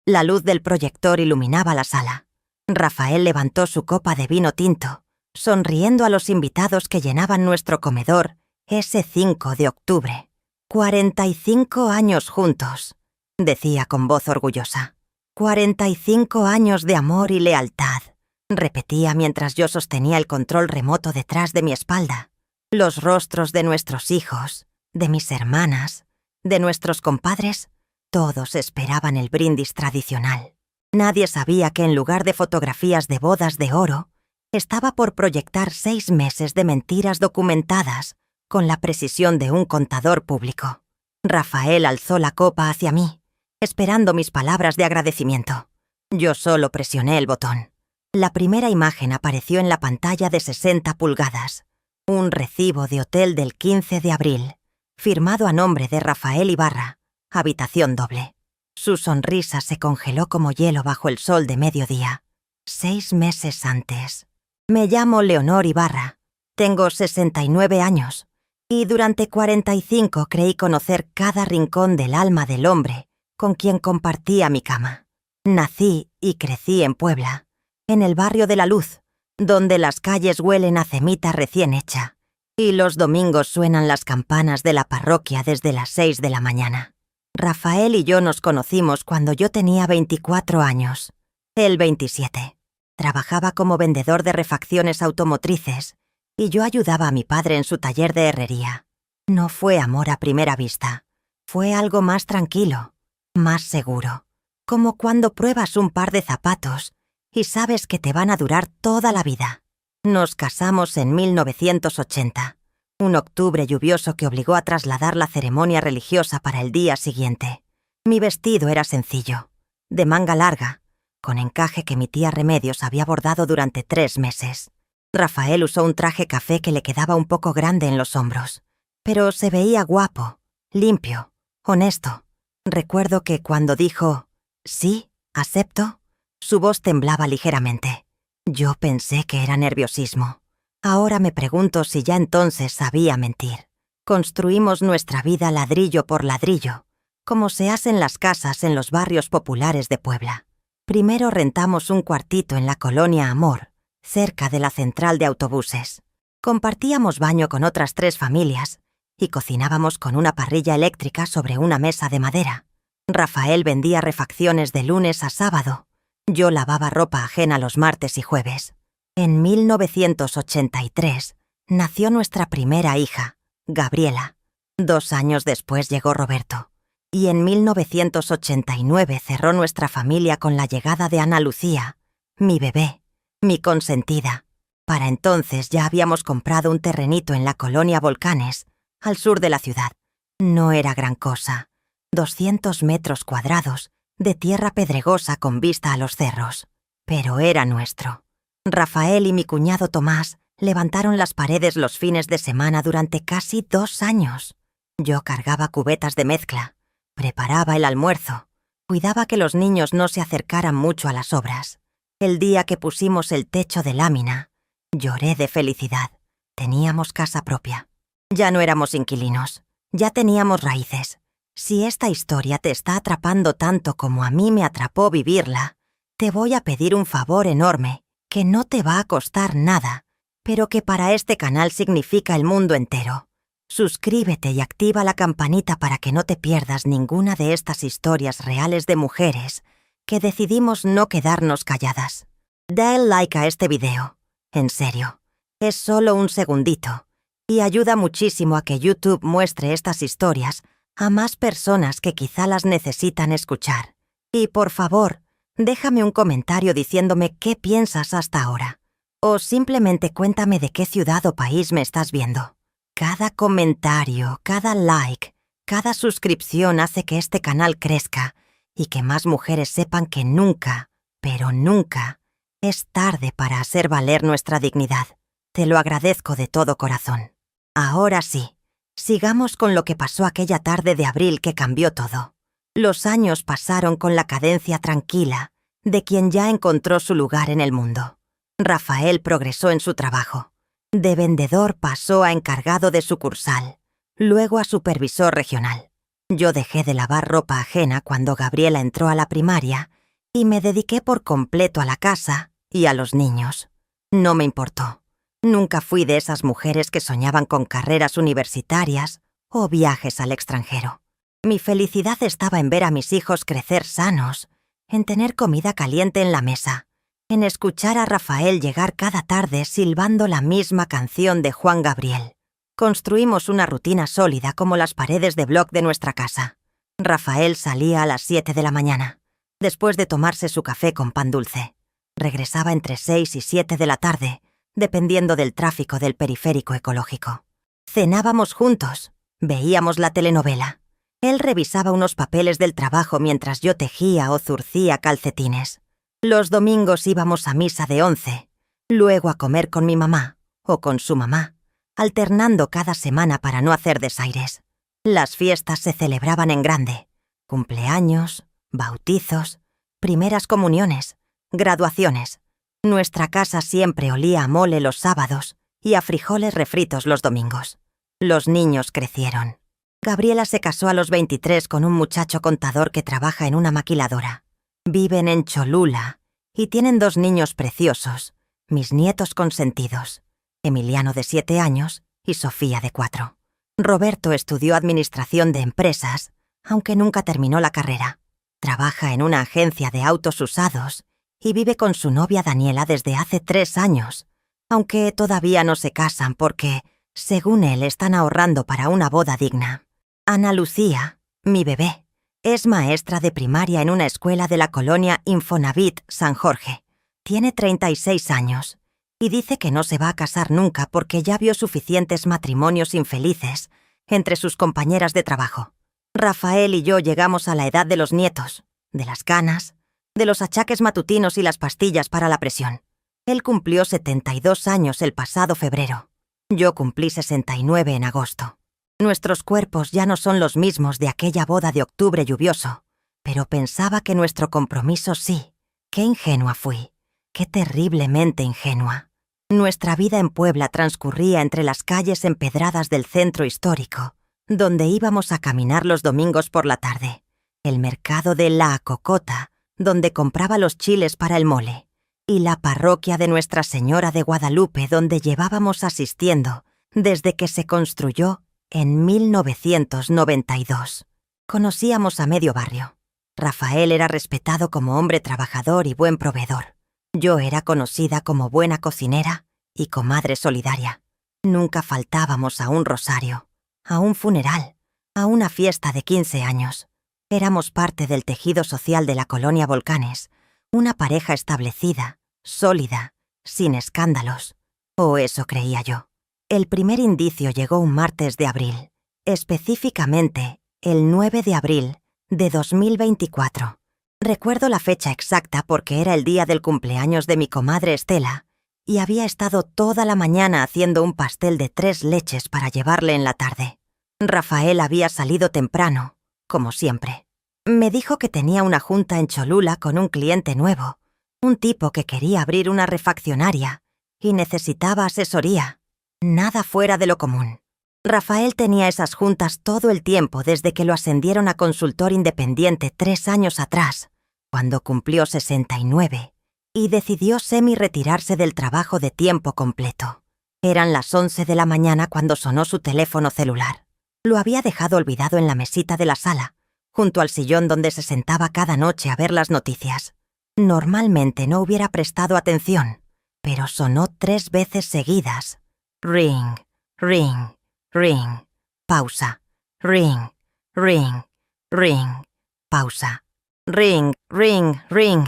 La luz del proyector iluminaba la sala. Rafael levantó su copa de vino tinto, sonriendo a los invitados que llenaban nuestro comedor ese 5 de octubre. 45 años juntos, decía con voz orgullosa. 45 años de amor y lealtad, repetía mientras yo sostenía el control remoto detrás de mi espalda. Los rostros de nuestros hijos, de mis hermanas, de nuestros compadres, todos esperaban el brindis tradicional. Nadie sabía que en lugar de fotografías de bodas de oro, estaba por proyectar 6 meses de mentiras documentadas con la precisión de un contador público. Rafael alzó la copa hacia mí, esperando mis palabras de agradecimiento. Yo solo presioné el botón. La primera imagen apareció en la pantalla de 60 pulgadas. Un recibo de hotel del 15 de abril, firmado a nombre de Rafael Ibarra, habitación doble. Su sonrisa se congeló como hielo bajo el sol de mediodía. 6 meses antes. Me llamo Leonor Ibarra. Tengo 69 años. Y durante 45 creí conocer cada rincón del alma del hombre con quien compartía mi cama. Nací y crecí en Puebla, en el barrio de La Luz, donde las calles huelen a cemita recién hecha, y los domingos suenan las campanas de la parroquia desde las 6 de la mañana. Rafael y yo nos conocimos cuando yo tenía 24 años, él 27. Trabajaba como vendedor de refacciones automotrices y yo ayudaba a mi padre en su taller de herrería. No fue amor a primera vista, fue algo más tranquilo, más seguro, como cuando pruebas un par de zapatos y sabes que te van a durar toda la vida. Nos casamos en 1980, un octubre lluvioso que obligó a trasladar la ceremonia religiosa para el día siguiente. Mi vestido era sencillo, de manga larga, con encaje que mi tía Remedios había bordado durante 3 meses. Rafael usó un traje café que le quedaba un poco grande en los hombros, pero se veía guapo, limpio, honesto. Recuerdo que cuando dijo, «Sí, acepto», su voz temblaba ligeramente. Yo pensé que era nerviosismo. Ahora me pregunto si ya entonces sabía mentir. Construimos nuestra vida ladrillo por ladrillo, como se hacen las casas en los barrios populares de Puebla. Primero rentamos un cuartito en la colonia Amor, cerca de la central de autobuses. Compartíamos baño con otras 3 familias y cocinábamos con una parrilla eléctrica sobre una mesa de madera. Rafael vendía refacciones de lunes a sábado. Yo lavaba ropa ajena los martes y jueves. En 1983 nació nuestra primera hija, Gabriela. 2 años después llegó Roberto. Y en 1989 cerró nuestra familia con la llegada de Ana Lucía, mi bebé, mi consentida. Para entonces ya habíamos comprado un terrenito en la colonia Volcanes, al sur de la ciudad. No era gran cosa, 200 metros cuadrados de tierra pedregosa con vista a los cerros. Pero era nuestro. Rafael y mi cuñado Tomás levantaron las paredes los fines de semana durante casi 2 años. Yo cargaba cubetas de mezcla, preparaba el almuerzo, cuidaba que los niños no se acercaran mucho a las obras. El día que pusimos el techo de lámina, lloré de felicidad. Teníamos casa propia. Ya no éramos inquilinos, ya teníamos raíces. Si esta historia te está atrapando tanto como a mí me atrapó vivirla, te voy a pedir un favor enorme, que no te va a costar nada, pero que para este canal significa el mundo entero. Suscríbete y activa la campanita para que no te pierdas ninguna de estas historias reales de mujeres que decidimos no quedarnos calladas. Da el like a este video. En serio, es solo un segundito y ayuda muchísimo a que YouTube muestre estas historias a más personas que quizá las necesitan escuchar. Y por favor, déjame un comentario diciéndome qué piensas hasta ahora. O simplemente cuéntame de qué ciudad o país me estás viendo. Cada comentario, cada like, cada suscripción hace que este canal crezca y que más mujeres sepan que nunca, pero nunca, es tarde para hacer valer nuestra dignidad. Te lo agradezco de todo corazón. Ahora sí, sigamos con lo que pasó aquella tarde de abril que cambió todo. Los años pasaron con la cadencia tranquila de quien ya encontró su lugar en el mundo. Rafael progresó en su trabajo. De vendedor pasó a encargado de sucursal, luego a supervisor regional. Yo dejé de lavar ropa ajena cuando Gabriela entró a la primaria y me dediqué por completo a la casa y a los niños. No me importó. Nunca fui de esas mujeres que soñaban con carreras universitarias o viajes al extranjero. Mi felicidad estaba en ver a mis hijos crecer sanos, en tener comida caliente en la mesa, en escuchar a Rafael llegar cada tarde silbando la misma canción de Juan Gabriel. Construimos una rutina sólida como las paredes de bloc de nuestra casa. Rafael salía a las 7 de la mañana, después de tomarse su café con pan dulce. Regresaba entre 6 y 7 de la tarde, dependiendo del tráfico del periférico ecológico. Cenábamos juntos, veíamos la telenovela. Él revisaba unos papeles del trabajo mientras yo tejía o zurcía calcetines. Los domingos íbamos a misa de 11, luego a comer con mi mamá o con su mamá, alternando cada semana para no hacer desaires. Las fiestas se celebraban en grande: cumpleaños, bautizos, primeras comuniones, graduaciones. Nuestra casa siempre olía a mole los sábados y a frijoles refritos los domingos. Los niños crecieron. Gabriela se casó a los 23 con un muchacho contador que trabaja en una maquiladora. Viven en Cholula y tienen 2 niños preciosos, mis nietos consentidos, Emiliano de 7 años y Sofía de 4. Roberto estudió administración de empresas, aunque nunca terminó la carrera. Trabaja en una agencia de autos usados y vive con su novia Daniela desde hace 3 años, aunque todavía no se casan porque, según él, están ahorrando para una boda digna. Ana Lucía, mi bebé, es maestra de primaria en una escuela de la colonia Infonavit San Jorge. Tiene 36 años y dice que no se va a casar nunca porque ya vio suficientes matrimonios infelices entre sus compañeras de trabajo. Rafael y yo llegamos a la edad de los nietos, de las canas, de los achaques matutinos y las pastillas para la presión. Él cumplió 72 años el pasado febrero. Yo cumplí 69 en agosto. Nuestros cuerpos ya no son los mismos de aquella boda de octubre lluvioso, pero pensaba que nuestro compromiso sí. Qué ingenua fui, qué terriblemente ingenua. Nuestra vida en Puebla transcurría entre las calles empedradas del centro histórico, donde íbamos a caminar los domingos por la tarde, el mercado de La Cocota, donde compraba los chiles para el mole, y la parroquia de Nuestra Señora de Guadalupe, donde llevábamos asistiendo desde que se construyó en 1992. Conocíamos a medio barrio. Rafael era respetado como hombre trabajador y buen proveedor. Yo era conocida como buena cocinera y comadre solidaria. Nunca faltábamos a un rosario, a un funeral, a una fiesta de 15 años. Éramos parte del tejido social de la colonia Volcanes, una pareja establecida, sólida, sin escándalos. O eso creía yo. El primer indicio llegó un martes de abril, específicamente el 9 de abril de 2024. Recuerdo la fecha exacta porque era el día del cumpleaños de mi comadre Estela y había estado toda la mañana haciendo un pastel de 3 leches para llevarle en la tarde. Rafael había salido temprano, como siempre. Me dijo que tenía una junta en Cholula con un cliente nuevo, un tipo que quería abrir una refaccionaria y necesitaba asesoría. Nada fuera de lo común. Rafael tenía esas juntas todo el tiempo desde que lo ascendieron a consultor independiente 3 años atrás, cuando cumplió 69, y decidió semi-retirarse del trabajo de tiempo completo. Eran las 11 de la mañana cuando sonó su teléfono celular. Lo había dejado olvidado en la mesita de la sala, junto al sillón donde se sentaba cada noche a ver las noticias. Normalmente no hubiera prestado atención, pero sonó 3 veces seguidas. Ring, ring, ring, pausa, ring, ring, ring, pausa, ring, ring, ring,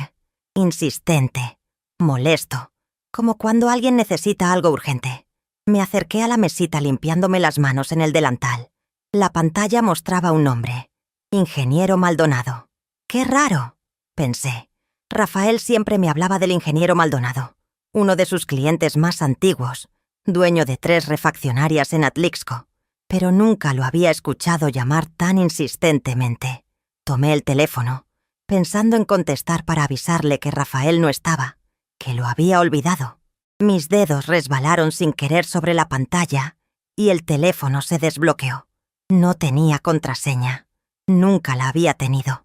insistente, molesto, como cuando alguien necesita algo urgente. Me acerqué a la mesita limpiándome las manos en el delantal. La pantalla mostraba un nombre: Ingeniero Maldonado. ¡Qué raro!, pensé. Rafael siempre me hablaba del ingeniero Maldonado, uno de sus clientes más antiguos, dueño de 3 refaccionarias en Atlixco, pero nunca lo había escuchado llamar tan insistentemente. Tomé el teléfono, pensando en contestar para avisarle que Rafael no estaba, que lo había olvidado. Mis dedos resbalaron sin querer sobre la pantalla y el teléfono se desbloqueó. No tenía contraseña. Nunca la había tenido.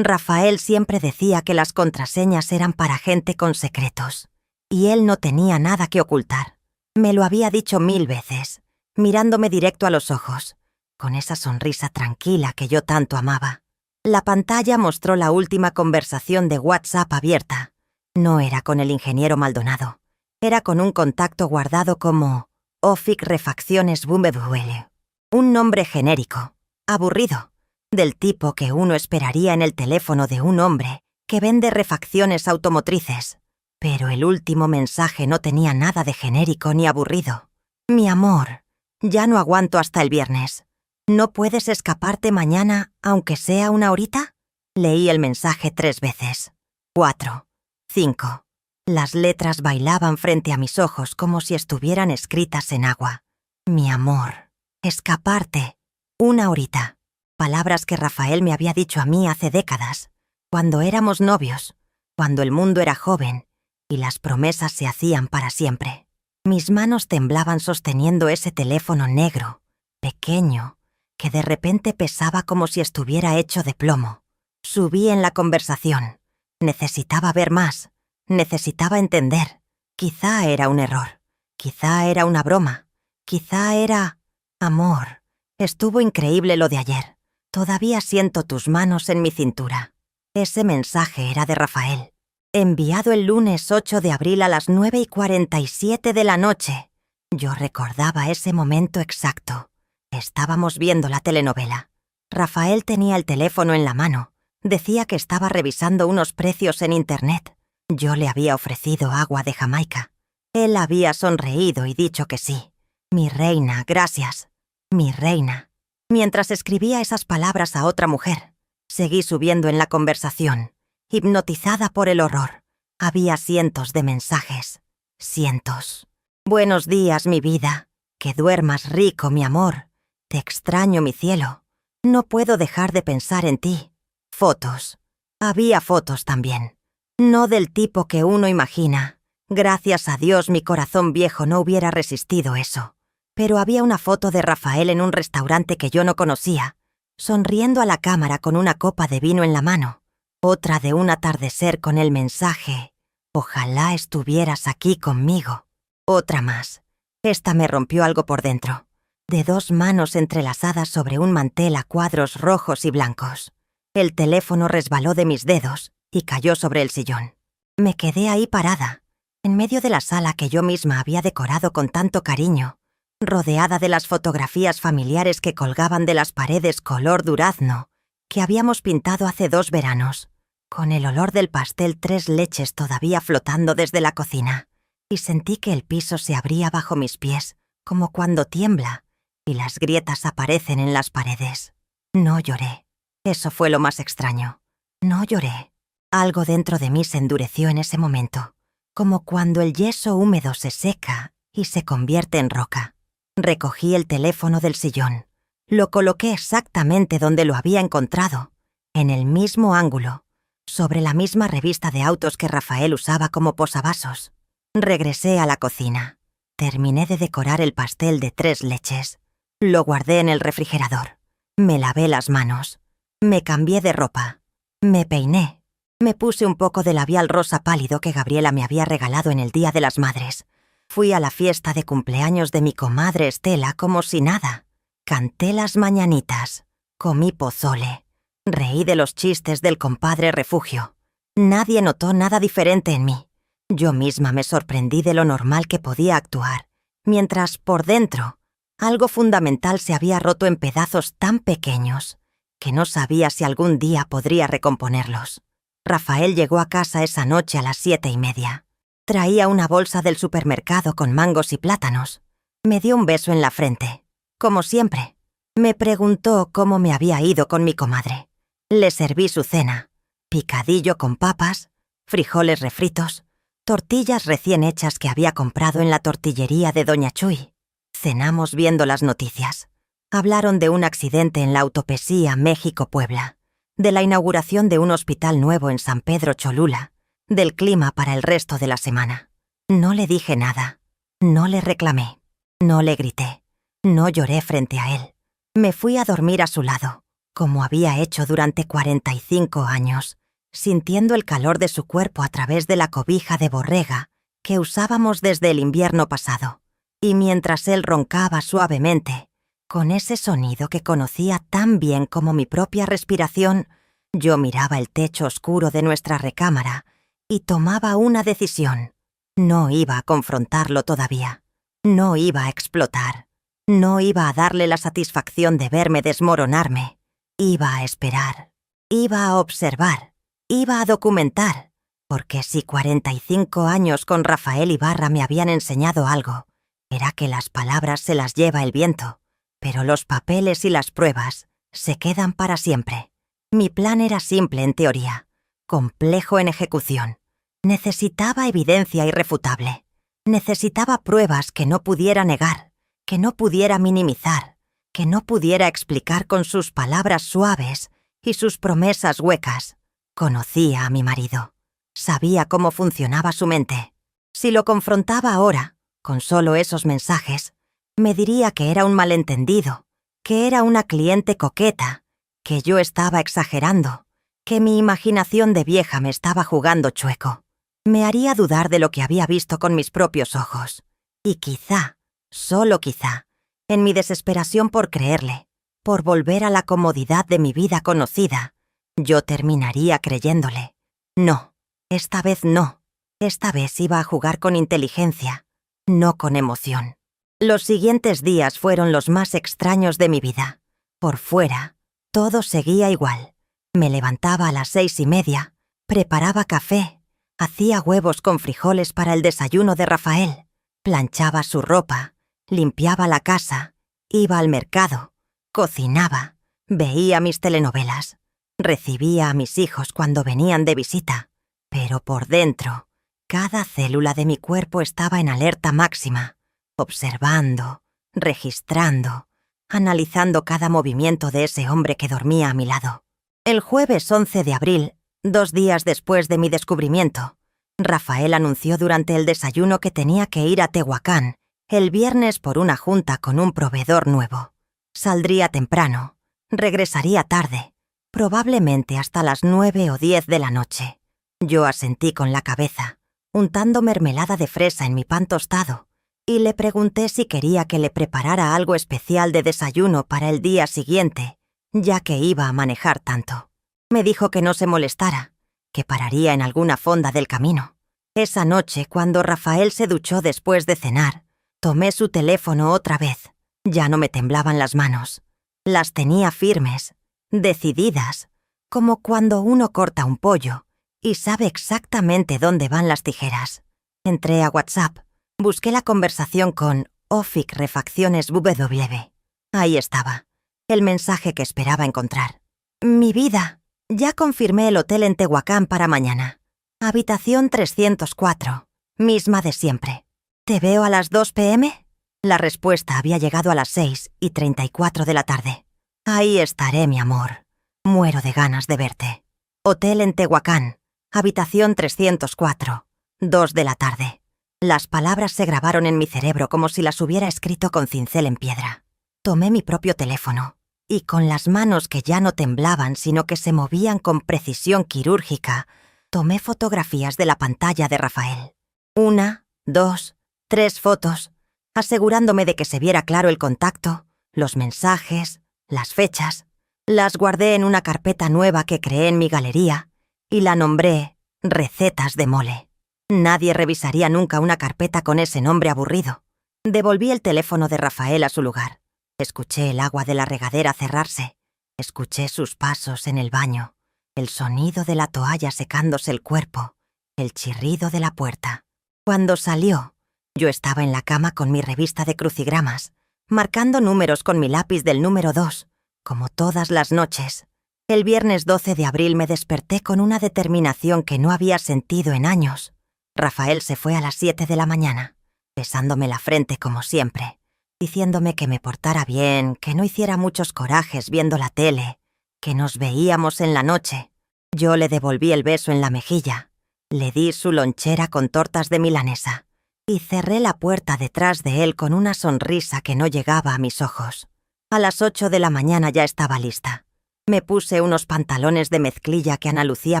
Rafael siempre decía que las contraseñas eran para gente con secretos, y él no tenía nada que ocultar. Me lo había dicho 1000 veces, mirándome directo a los ojos, con esa sonrisa tranquila que yo tanto amaba. La pantalla mostró la última conversación de WhatsApp abierta. No era con el ingeniero Maldonado, era con un contacto guardado como Ofic Refacciones Bumbebuele. Un nombre genérico, aburrido, del tipo que uno esperaría en el teléfono de un hombre que vende refacciones automotrices. Pero el último mensaje no tenía nada de genérico ni aburrido. Mi amor, ya no aguanto hasta el viernes. ¿No puedes escaparte mañana, aunque sea una horita? Leí el mensaje 3 veces. 4. 5. Las letras bailaban frente a mis ojos como si estuvieran escritas en agua. Mi amor, escaparte, una horita. Palabras que Rafael me había dicho a mí hace décadas, cuando éramos novios, cuando el mundo era joven y las promesas se hacían para siempre. Mis manos temblaban sosteniendo ese teléfono negro, pequeño, que de repente pesaba como si estuviera hecho de plomo. Subí en la conversación. Necesitaba ver más. Necesitaba entender. Quizá era un error. Quizá era una broma. Quizá era... Amor, estuvo increíble lo de ayer. Todavía siento tus manos en mi cintura. Ese mensaje era de Rafael. Enviado el lunes 8 de abril a las 9:47 de la noche. Yo recordaba ese momento exacto. Estábamos viendo la telenovela. Rafael tenía el teléfono en la mano. Decía que estaba revisando unos precios en internet. Yo le había ofrecido agua de Jamaica. Él había sonreído y dicho que sí. Mi reina, gracias. Mi reina. Mientras escribía esas palabras a otra mujer, seguí subiendo en la conversación, hipnotizada por el horror. Había cientos de mensajes. Cientos. Buenos días, mi vida. Que duermas rico, mi amor. Te extraño, mi cielo. No puedo dejar de pensar en ti. Fotos. Había fotos también. No del tipo que uno imagina. Gracias a Dios mi corazón viejo no hubiera resistido eso. Pero había una foto de Rafael en un restaurante que yo no conocía, sonriendo a la cámara con una copa de vino en la mano. Otra de un atardecer con el mensaje: ojalá estuvieras aquí conmigo. Otra más. Esta me rompió algo por dentro. De 2 manos entrelazadas sobre un mantel a cuadros rojos y blancos. El teléfono resbaló de mis dedos y cayó sobre el sillón. Me quedé ahí parada, en medio de la sala que yo misma había decorado con tanto cariño, rodeada de las fotografías familiares que colgaban de las paredes color durazno, que habíamos pintado hace 2 veranos, con el olor del pastel 3 leches todavía flotando desde la cocina, y sentí que el piso se abría bajo mis pies, como cuando tiembla, y las grietas aparecen en las paredes. No lloré. Eso fue lo más extraño. No lloré. Algo dentro de mí se endureció en ese momento, como cuando el yeso húmedo se seca y se convierte en roca. Recogí el teléfono del sillón. Lo coloqué exactamente donde lo había encontrado, en el mismo ángulo, sobre la misma revista de autos que Rafael usaba como posavasos. Regresé a la cocina. Terminé de decorar el pastel de 3 leches. Lo guardé en el refrigerador. Me lavé las manos. Me cambié de ropa. Me peiné. Me puse un poco de labial rosa pálido que Gabriela me había regalado en el Día de las Madres. Fui a la fiesta de cumpleaños de mi comadre Estela como si nada. Canté las mañanitas. Comí pozole. Reí de los chistes del compadre Refugio. Nadie notó nada diferente en mí. Yo misma me sorprendí de lo normal que podía actuar, mientras por dentro algo fundamental se había roto en pedazos tan pequeños que no sabía si algún día podría recomponerlos. Rafael llegó a casa esa noche a las 7:30. Traía una bolsa del supermercado con mangos y plátanos. Me dio un beso en la frente, como siempre. Me preguntó cómo me había ido con mi comadre. Le serví su cena: picadillo con papas, frijoles refritos, tortillas recién hechas que había comprado en la tortillería de Doña Chuy. Cenamos viendo las noticias. Hablaron de un accidente en la autopista México-Puebla, de la inauguración de un hospital nuevo en San Pedro Cholula, del clima para el resto de la semana. No le dije nada. No le reclamé. No le grité. No lloré frente a él. Me fui a dormir a su lado, como había hecho durante 45 años, sintiendo el calor de su cuerpo a través de la cobija de borrega que usábamos desde el invierno pasado, y mientras él roncaba suavemente, con ese sonido que conocía tan bien como mi propia respiración, yo miraba el techo oscuro de nuestra recámara y tomaba una decisión. No iba a confrontarlo todavía. No iba a explotar. No iba a darle la satisfacción de verme desmoronarme. Iba a esperar. Iba a observar. Iba a documentar. Porque si 45 años con Rafael Ibarra me habían enseñado algo, era que las palabras se las lleva el viento, pero los papeles y las pruebas se quedan para siempre. Mi plan era simple en teoría, complejo en ejecución. Necesitaba evidencia irrefutable. Necesitaba pruebas que no pudiera negar, que no pudiera minimizar, que no pudiera explicar con sus palabras suaves y sus promesas huecas. Conocía a mi marido. Sabía cómo funcionaba su mente. Si lo confrontaba ahora, con solo esos mensajes, me diría que era un malentendido, que era una cliente coqueta, que yo estaba exagerando, que mi imaginación de vieja me estaba jugando chueco. Me haría dudar de lo que había visto con mis propios ojos. Y quizá, solo quizá, en mi desesperación por creerle, por volver a la comodidad de mi vida conocida, yo terminaría creyéndole. No, esta vez no. Esta vez iba a jugar con inteligencia, no con emoción. Los siguientes días fueron los más extraños de mi vida. Por fuera, todo seguía igual. Me levantaba a las 6:30, preparaba café, hacía huevos con frijoles para el desayuno de Rafael, planchaba su ropa, limpiaba la casa, iba al mercado, cocinaba, veía mis telenovelas, recibía a mis hijos cuando venían de visita, pero por dentro, cada célula de mi cuerpo estaba en alerta máxima, observando, registrando, analizando cada movimiento de ese hombre que dormía a mi lado. El jueves 11 de abril, 2 días después de mi descubrimiento, Rafael anunció durante el desayuno que tenía que ir a Tehuacán el viernes por una junta con un proveedor nuevo. Saldría temprano, regresaría tarde, probablemente hasta las 9 o 10 de la noche. Yo asentí con la cabeza, untando mermelada de fresa en mi pan tostado, y le pregunté si quería que le preparara algo especial de desayuno para el día siguiente, ya que iba a manejar tanto. Me dijo que no se molestara, que pararía en alguna fonda del camino. Esa noche, cuando Rafael se duchó después de cenar, tomé su teléfono otra vez. Ya no me temblaban las manos. Las tenía firmes, decididas, como cuando uno corta un pollo y sabe exactamente dónde van las tijeras. Entré a WhatsApp, busqué la conversación con Ofic Refacciones WW. Ahí estaba, el mensaje que esperaba encontrar. Mi vida, ya confirmé el hotel en Tehuacán para mañana. Habitación 304, misma de siempre. ¿Te veo a las 2 p.m? La respuesta había llegado a las 6:34 de la tarde. Ahí estaré, mi amor. Muero de ganas de verte. Hotel en Tehuacán, habitación 304, 2 de la tarde. Las palabras se grabaron en mi cerebro como si las hubiera escrito con cincel en piedra. Tomé mi propio teléfono y con las manos que ya no temblaban sino que se movían con precisión quirúrgica, tomé fotografías de la pantalla de Rafael. 1, 2, 3 fotos, asegurándome de que se viera claro el contacto, los mensajes, las fechas. Las guardé en una carpeta nueva que creé en mi galería y la nombré Recetas de Mole. Nadie revisaría nunca una carpeta con ese nombre aburrido. Devolví el teléfono de Rafael a su lugar. Escuché el agua de la regadera cerrarse. Escuché sus pasos en el baño, el sonido de la toalla secándose el cuerpo, el chirrido de la puerta. Cuando salió, yo estaba en la cama con mi revista de crucigramas, marcando números con mi lápiz del número 2, como todas las noches. El viernes 12 de abril me desperté con una determinación que no había sentido en años. Rafael se fue a las 7 de la mañana, besándome la frente como siempre, diciéndome que me portara bien, que no hiciera muchos corajes viendo la tele, que nos veíamos en la noche. Yo le devolví el beso en la mejilla, le di su lonchera con tortas de milanesa y cerré la puerta detrás de él con una sonrisa que no llegaba a mis ojos. A las 8 de la mañana ya estaba lista. Me puse unos pantalones de mezclilla que Ana Lucía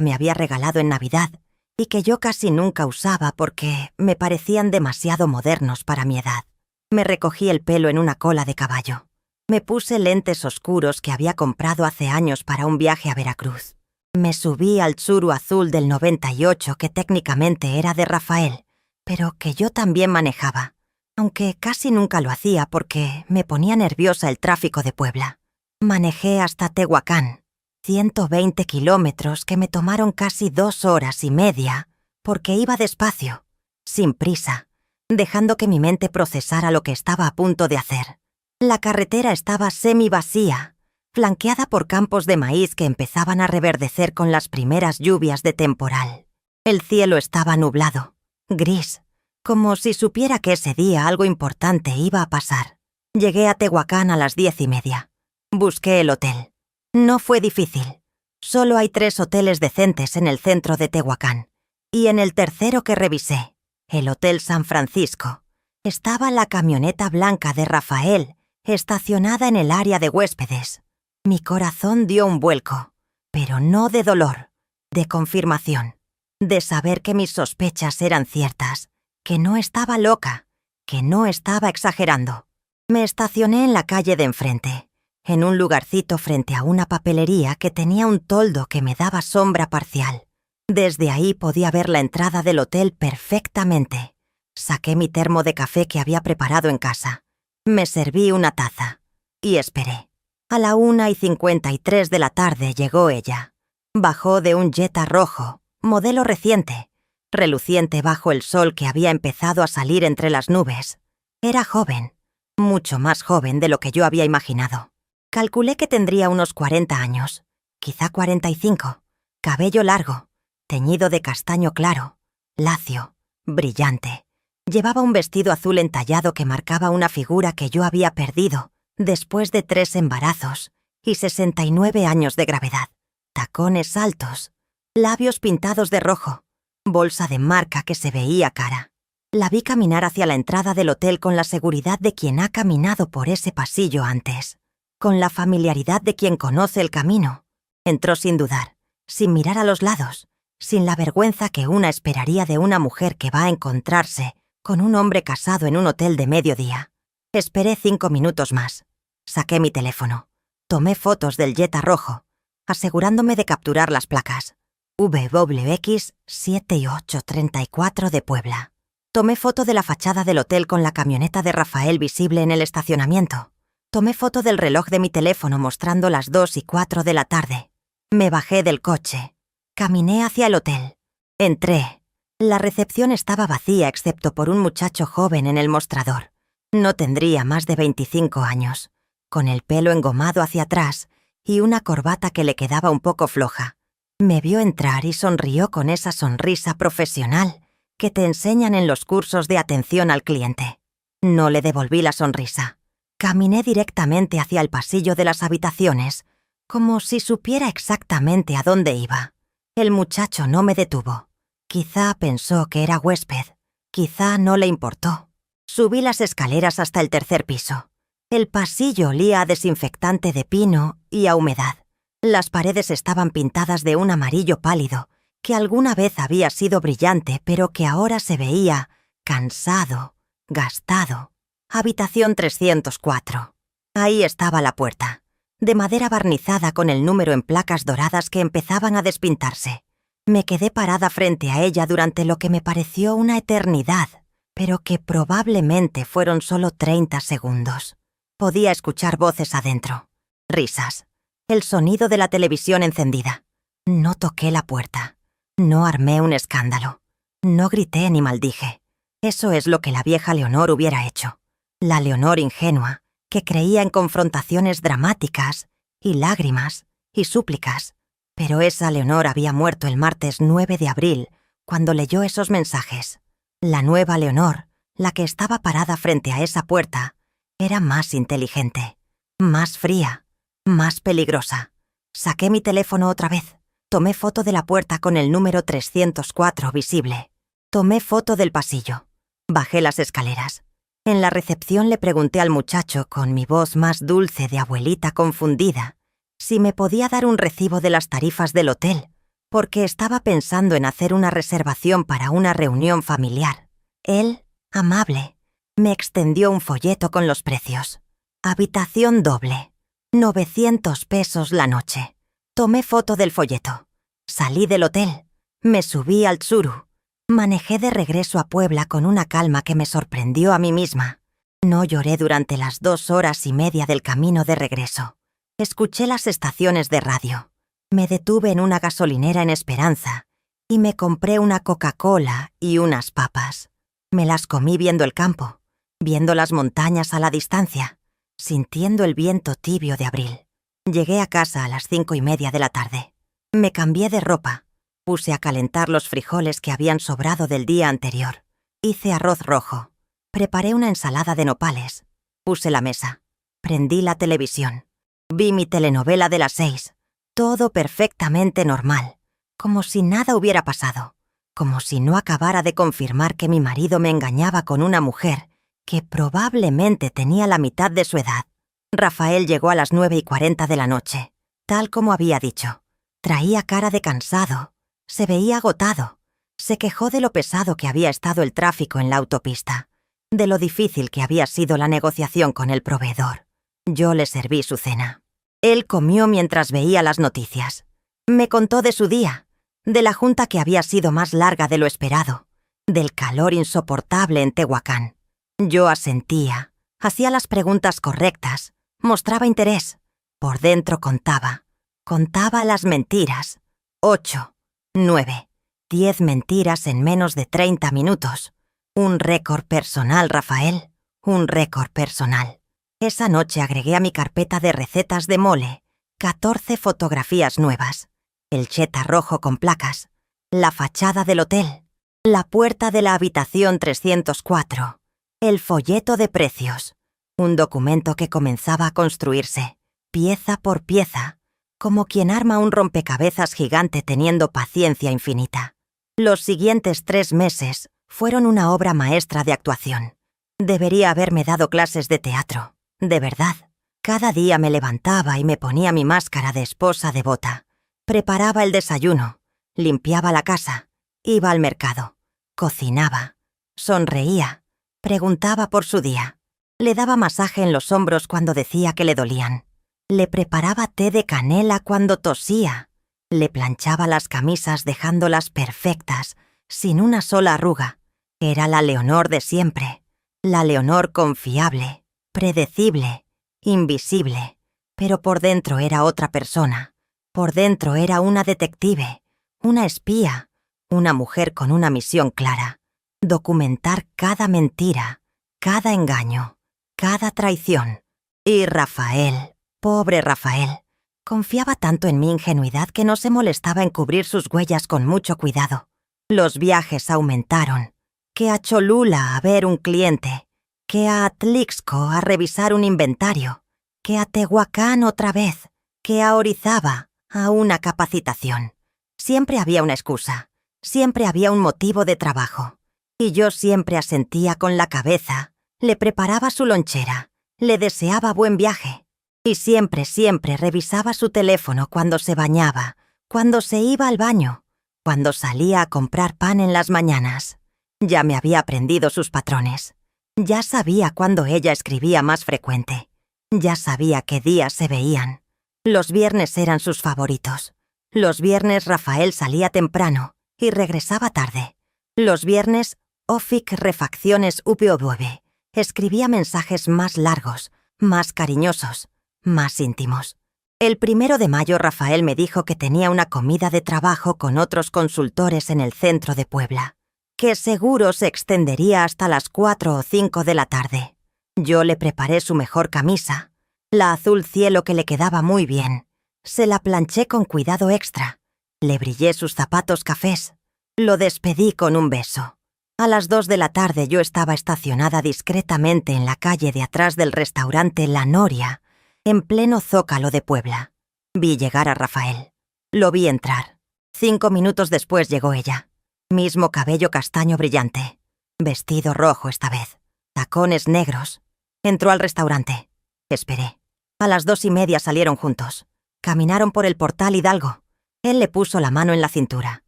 me había regalado en Navidad y que yo casi nunca usaba porque me parecían demasiado modernos para mi edad. Me recogí el pelo en una cola de caballo. Me puse lentes oscuros que había comprado hace años para un viaje a Veracruz. Me subí al Tsuru azul del 98 que técnicamente era de Rafael, pero que yo también manejaba, aunque casi nunca lo hacía porque me ponía nerviosa el tráfico de Puebla. Manejé hasta Tehuacán, 120 kilómetros que me tomaron casi 2 horas y media, porque iba despacio, sin prisa, dejando que mi mente procesara lo que estaba a punto de hacer. La carretera estaba semivacía, flanqueada por campos de maíz que empezaban a reverdecer con las primeras lluvias de temporal. El cielo estaba nublado, gris, como si supiera que ese día algo importante iba a pasar. Llegué a Tehuacán a las 10:30. Busqué el hotel. No fue difícil. Solo hay 3 hoteles decentes en el centro de Tehuacán. Y en el tercero que revisé, el Hotel San Francisco, estaba la camioneta blanca de Rafael, estacionada en el área de huéspedes. Mi corazón dio un vuelco, pero no de dolor, de confirmación, de saber que mis sospechas eran ciertas, que no estaba loca, que no estaba exagerando. Me estacioné en la calle de enfrente, en un lugarcito frente a una papelería que tenía un toldo que me daba sombra parcial. Desde ahí podía ver la entrada del hotel perfectamente. Saqué mi termo de café que había preparado en casa. Me serví una taza y esperé. A la 1:53 de la tarde llegó ella. Bajó de un Jetta rojo, modelo reciente, reluciente bajo el sol que había empezado a salir entre las nubes. Era joven, mucho más joven de lo que yo había imaginado. Calculé que tendría unos 40 años, quizá 45, cabello largo, teñido de castaño claro, lacio, brillante. Llevaba un vestido azul entallado que marcaba una figura que yo había perdido después de 3 embarazos y 69 años de gravedad. Tacones altos, labios pintados de rojo, bolsa de marca que se veía cara. La vi caminar hacia la entrada del hotel con la seguridad de quien ha caminado por ese pasillo antes, con la familiaridad de quien conoce el camino. Entró sin dudar, sin mirar a los lados, sin la vergüenza que una esperaría de una mujer que va a encontrarse con un hombre casado en un hotel de mediodía. Esperé 5 minutos más. Saqué mi teléfono. Tomé fotos del Jetta rojo, asegurándome de capturar las placas. WX 7834 de Puebla. Tomé foto de la fachada del hotel con la camioneta de Rafael visible en el estacionamiento. Tomé foto del reloj de mi teléfono mostrando las 2:04 de la tarde. Me bajé del coche. Caminé hacia el hotel. Entré. La recepción estaba vacía excepto por un muchacho joven en el mostrador. No tendría más de 25 años, con el pelo engomado hacia atrás y una corbata que le quedaba un poco floja. Me vio entrar y sonrió con esa sonrisa profesional que te enseñan en los cursos de atención al cliente. No le devolví la sonrisa. Caminé directamente hacia el pasillo de las habitaciones, como si supiera exactamente a dónde iba. El muchacho no me detuvo. Quizá pensó que era huésped, quizá no le importó. Subí las escaleras hasta el 3er piso. El pasillo olía a desinfectante de pino y a humedad. Las paredes estaban pintadas de un amarillo pálido, que alguna vez había sido brillante, pero que ahora se veía cansado, gastado. Habitación 304. Ahí estaba la puerta, de madera barnizada con el número en placas doradas que empezaban a despintarse. Me quedé parada frente a ella durante lo que me pareció una eternidad, pero que probablemente fueron solo 30 segundos. Podía escuchar voces adentro, risas, el sonido de la televisión encendida. No toqué la puerta, no armé un escándalo, no grité ni maldije. Eso es lo que la vieja Leonor hubiera hecho. La Leonor ingenua, que creía en confrontaciones dramáticas, y lágrimas, y súplicas. Pero esa Leonor había muerto el martes 9 de abril, cuando leyó esos mensajes. La nueva Leonor, la que estaba parada frente a esa puerta, era más inteligente, más fría, más peligrosa. Saqué mi teléfono otra vez. Tomé foto de la puerta con el número 304 visible. Tomé foto del pasillo. Bajé las escaleras. En la recepción le pregunté al muchacho con mi voz más dulce de abuelita confundida si me podía dar un recibo de las tarifas del hotel, porque estaba pensando en hacer una reservación para una reunión familiar. Él, amable, me extendió un folleto con los precios. Habitación doble, 900 pesos la noche. Tomé foto del folleto. Salí del hotel. Me subí al Tsuru. Manejé de regreso a Puebla con una calma que me sorprendió a mí misma. No lloré durante las 2 horas y media del camino de regreso. Escuché las estaciones de radio. Me detuve en una gasolinera en Esperanza y me compré una Coca-Cola y unas papas. Me las comí viendo el campo, viendo las montañas a la distancia, sintiendo el viento tibio de abril. Llegué a casa a las 5:30 de la tarde. Me cambié de ropa. Puse a calentar los frijoles que habían sobrado del día anterior. Hice arroz rojo. Preparé una ensalada de nopales. Puse la mesa. Prendí la televisión. Vi mi telenovela de las 6. Todo perfectamente normal. Como si nada hubiera pasado. Como si no acabara de confirmar que mi marido me engañaba con una mujer que probablemente tenía la mitad de su edad. Rafael llegó a las 9:40 de la noche, tal como había dicho. Traía cara de cansado. Se veía agotado. Se quejó de lo pesado que había estado el tráfico en la autopista, de lo difícil que había sido la negociación con el proveedor. Yo le serví su cena. Él comió mientras veía las noticias. Me contó de su día, de la junta que había sido más larga de lo esperado, del calor insoportable en Tehuacán. Yo asentía, hacía las preguntas correctas, mostraba interés. Por dentro contaba las mentiras. 8, 9, 10 mentiras en menos de 30 minutos. Un récord personal, Rafael, un récord personal. Esa noche agregué a mi carpeta de recetas de mole 14 fotografías nuevas. El cheta rojo con placas, la fachada del hotel, la puerta de la habitación 304, el folleto de precios, un documento que comenzaba a construirse, pieza por pieza, como quien arma un rompecabezas gigante teniendo paciencia infinita. Los siguientes 3 meses fueron una obra maestra de actuación. Debería haberme dado clases de teatro, de verdad. Cada día me levantaba y me ponía mi máscara de esposa devota. Preparaba el desayuno, limpiaba la casa, iba al mercado, cocinaba, sonreía, preguntaba por su día. Le daba masaje en los hombros cuando decía que le dolían. Le preparaba té de canela cuando tosía. Le planchaba las camisas dejándolas perfectas, sin una sola arruga. Era la Leonor de siempre, la Leonor confiable, predecible, invisible, pero por dentro era otra persona. Por dentro era una detective, una espía, una mujer con una misión clara: documentar cada mentira, cada engaño, cada traición. Y Rafael, pobre Rafael, confiaba tanto en mi ingenuidad que no se molestaba en cubrir sus huellas con mucho cuidado. Los viajes aumentaron, que a Cholula a ver un cliente, que a Atlixco a revisar un inventario, que a Tehuacán otra vez, que a Orizaba a una capacitación. Siempre había una excusa, siempre había un motivo de trabajo. Y yo siempre asentía con la cabeza, le preparaba su lonchera, le deseaba buen viaje. Y siempre revisaba su teléfono cuando se bañaba, cuando se iba al baño, cuando salía a comprar pan en las mañanas. Ya me había aprendido sus patrones. Ya sabía cuándo ella escribía más frecuente. Ya sabía qué días se veían. Los viernes eran sus favoritos. Los viernes Rafael salía temprano y regresaba tarde. Los viernes Offic Refacciones UPOV escribía mensajes más largos, más cariñosos, más íntimos. El 1 de mayo Rafael me dijo que tenía una comida de trabajo con otros consultores en el centro de Puebla, que seguro se extendería hasta las 4 o 5 de la tarde. Yo le preparé su mejor camisa, la azul cielo que le quedaba muy bien. Se la planché con cuidado extra. Le brillé sus zapatos cafés. Lo despedí con un beso. A las 2 de la tarde yo estaba estacionada discretamente en la calle de atrás del restaurante La Noria, en pleno Zócalo de Puebla. Vi llegar a Rafael. Lo vi entrar. 5 minutos después llegó ella. Mismo cabello castaño brillante. Vestido rojo esta vez. Tacones negros. Entró al restaurante. Esperé. A las 2:30 salieron juntos. Caminaron por el portal Hidalgo. Él le puso la mano en la cintura.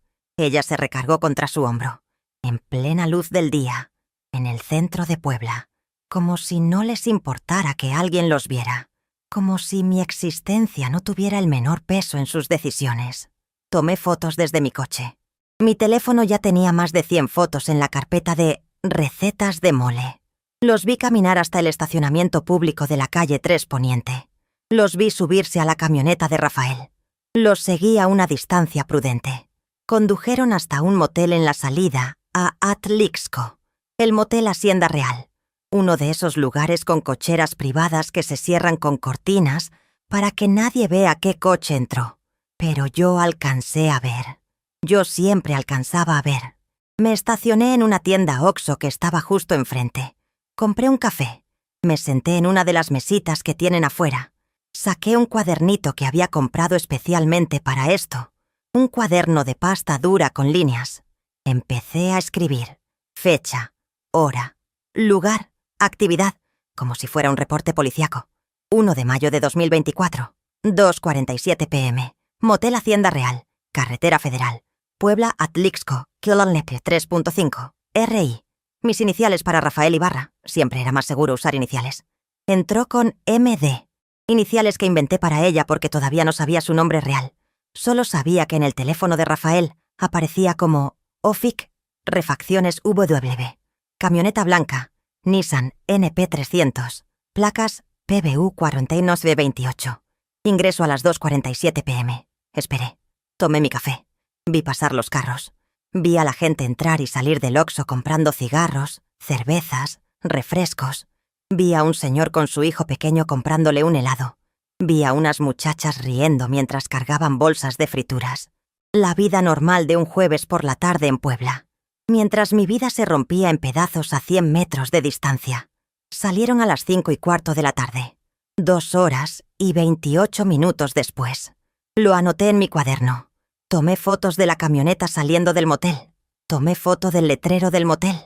Ella se recargó contra su hombro. En plena luz del día, en el centro de Puebla, como si no les importara que alguien los viera, como si mi existencia no tuviera el menor peso en sus decisiones. Tomé fotos desde mi coche. Mi teléfono ya tenía más de 100 fotos en la carpeta de recetas de mole. Los vi caminar hasta el estacionamiento público de la calle 3 Poniente. Los vi subirse a la camioneta de Rafael. Los seguí a una distancia prudente. Condujeron hasta un motel en la salida a Atlixco, el motel Hacienda Real, uno de esos lugares con cocheras privadas que se cierran con cortinas para que nadie vea qué coche entró. Pero yo alcancé a ver. Yo siempre alcanzaba a ver. Me estacioné en una tienda Oxxo que estaba justo enfrente. Compré un café. Me senté en una de las mesitas que tienen afuera. Saqué un cuadernito que había comprado especialmente para esto. Un cuaderno de pasta dura con líneas. Empecé a escribir. Fecha, hora, lugar, actividad, como si fuera un reporte policíaco. 1 de mayo de 2024, 2:47 p.m. Motel Hacienda Real, Carretera Federal, Puebla Atlixco, Kilómetro 3.5, RI. Mis iniciales para Rafael Ibarra. Siempre era más seguro usar iniciales. Entró con MD. Iniciales que inventé para ella porque todavía no sabía su nombre real. Solo sabía que en el teléfono de Rafael aparecía como OFIC, Refacciones WW. Camioneta blanca, Nissan NP300, placas PBU 49B28. Ingreso a las 2:47 p.m. Esperé. Tomé mi café. Vi pasar los carros. Vi a la gente entrar y salir del Oxxo comprando cigarros, cervezas, refrescos. Vi a un señor con su hijo pequeño comprándole un helado. Vi a unas muchachas riendo mientras cargaban bolsas de frituras. La vida normal de un jueves por la tarde en Puebla. Mientras mi vida se rompía en pedazos a 100 metros de distancia. Salieron a las 5:15 de la tarde. 2 horas y 28 minutos después. Lo anoté en mi cuaderno. Tomé fotos de la camioneta saliendo del motel. Tomé foto del letrero del motel.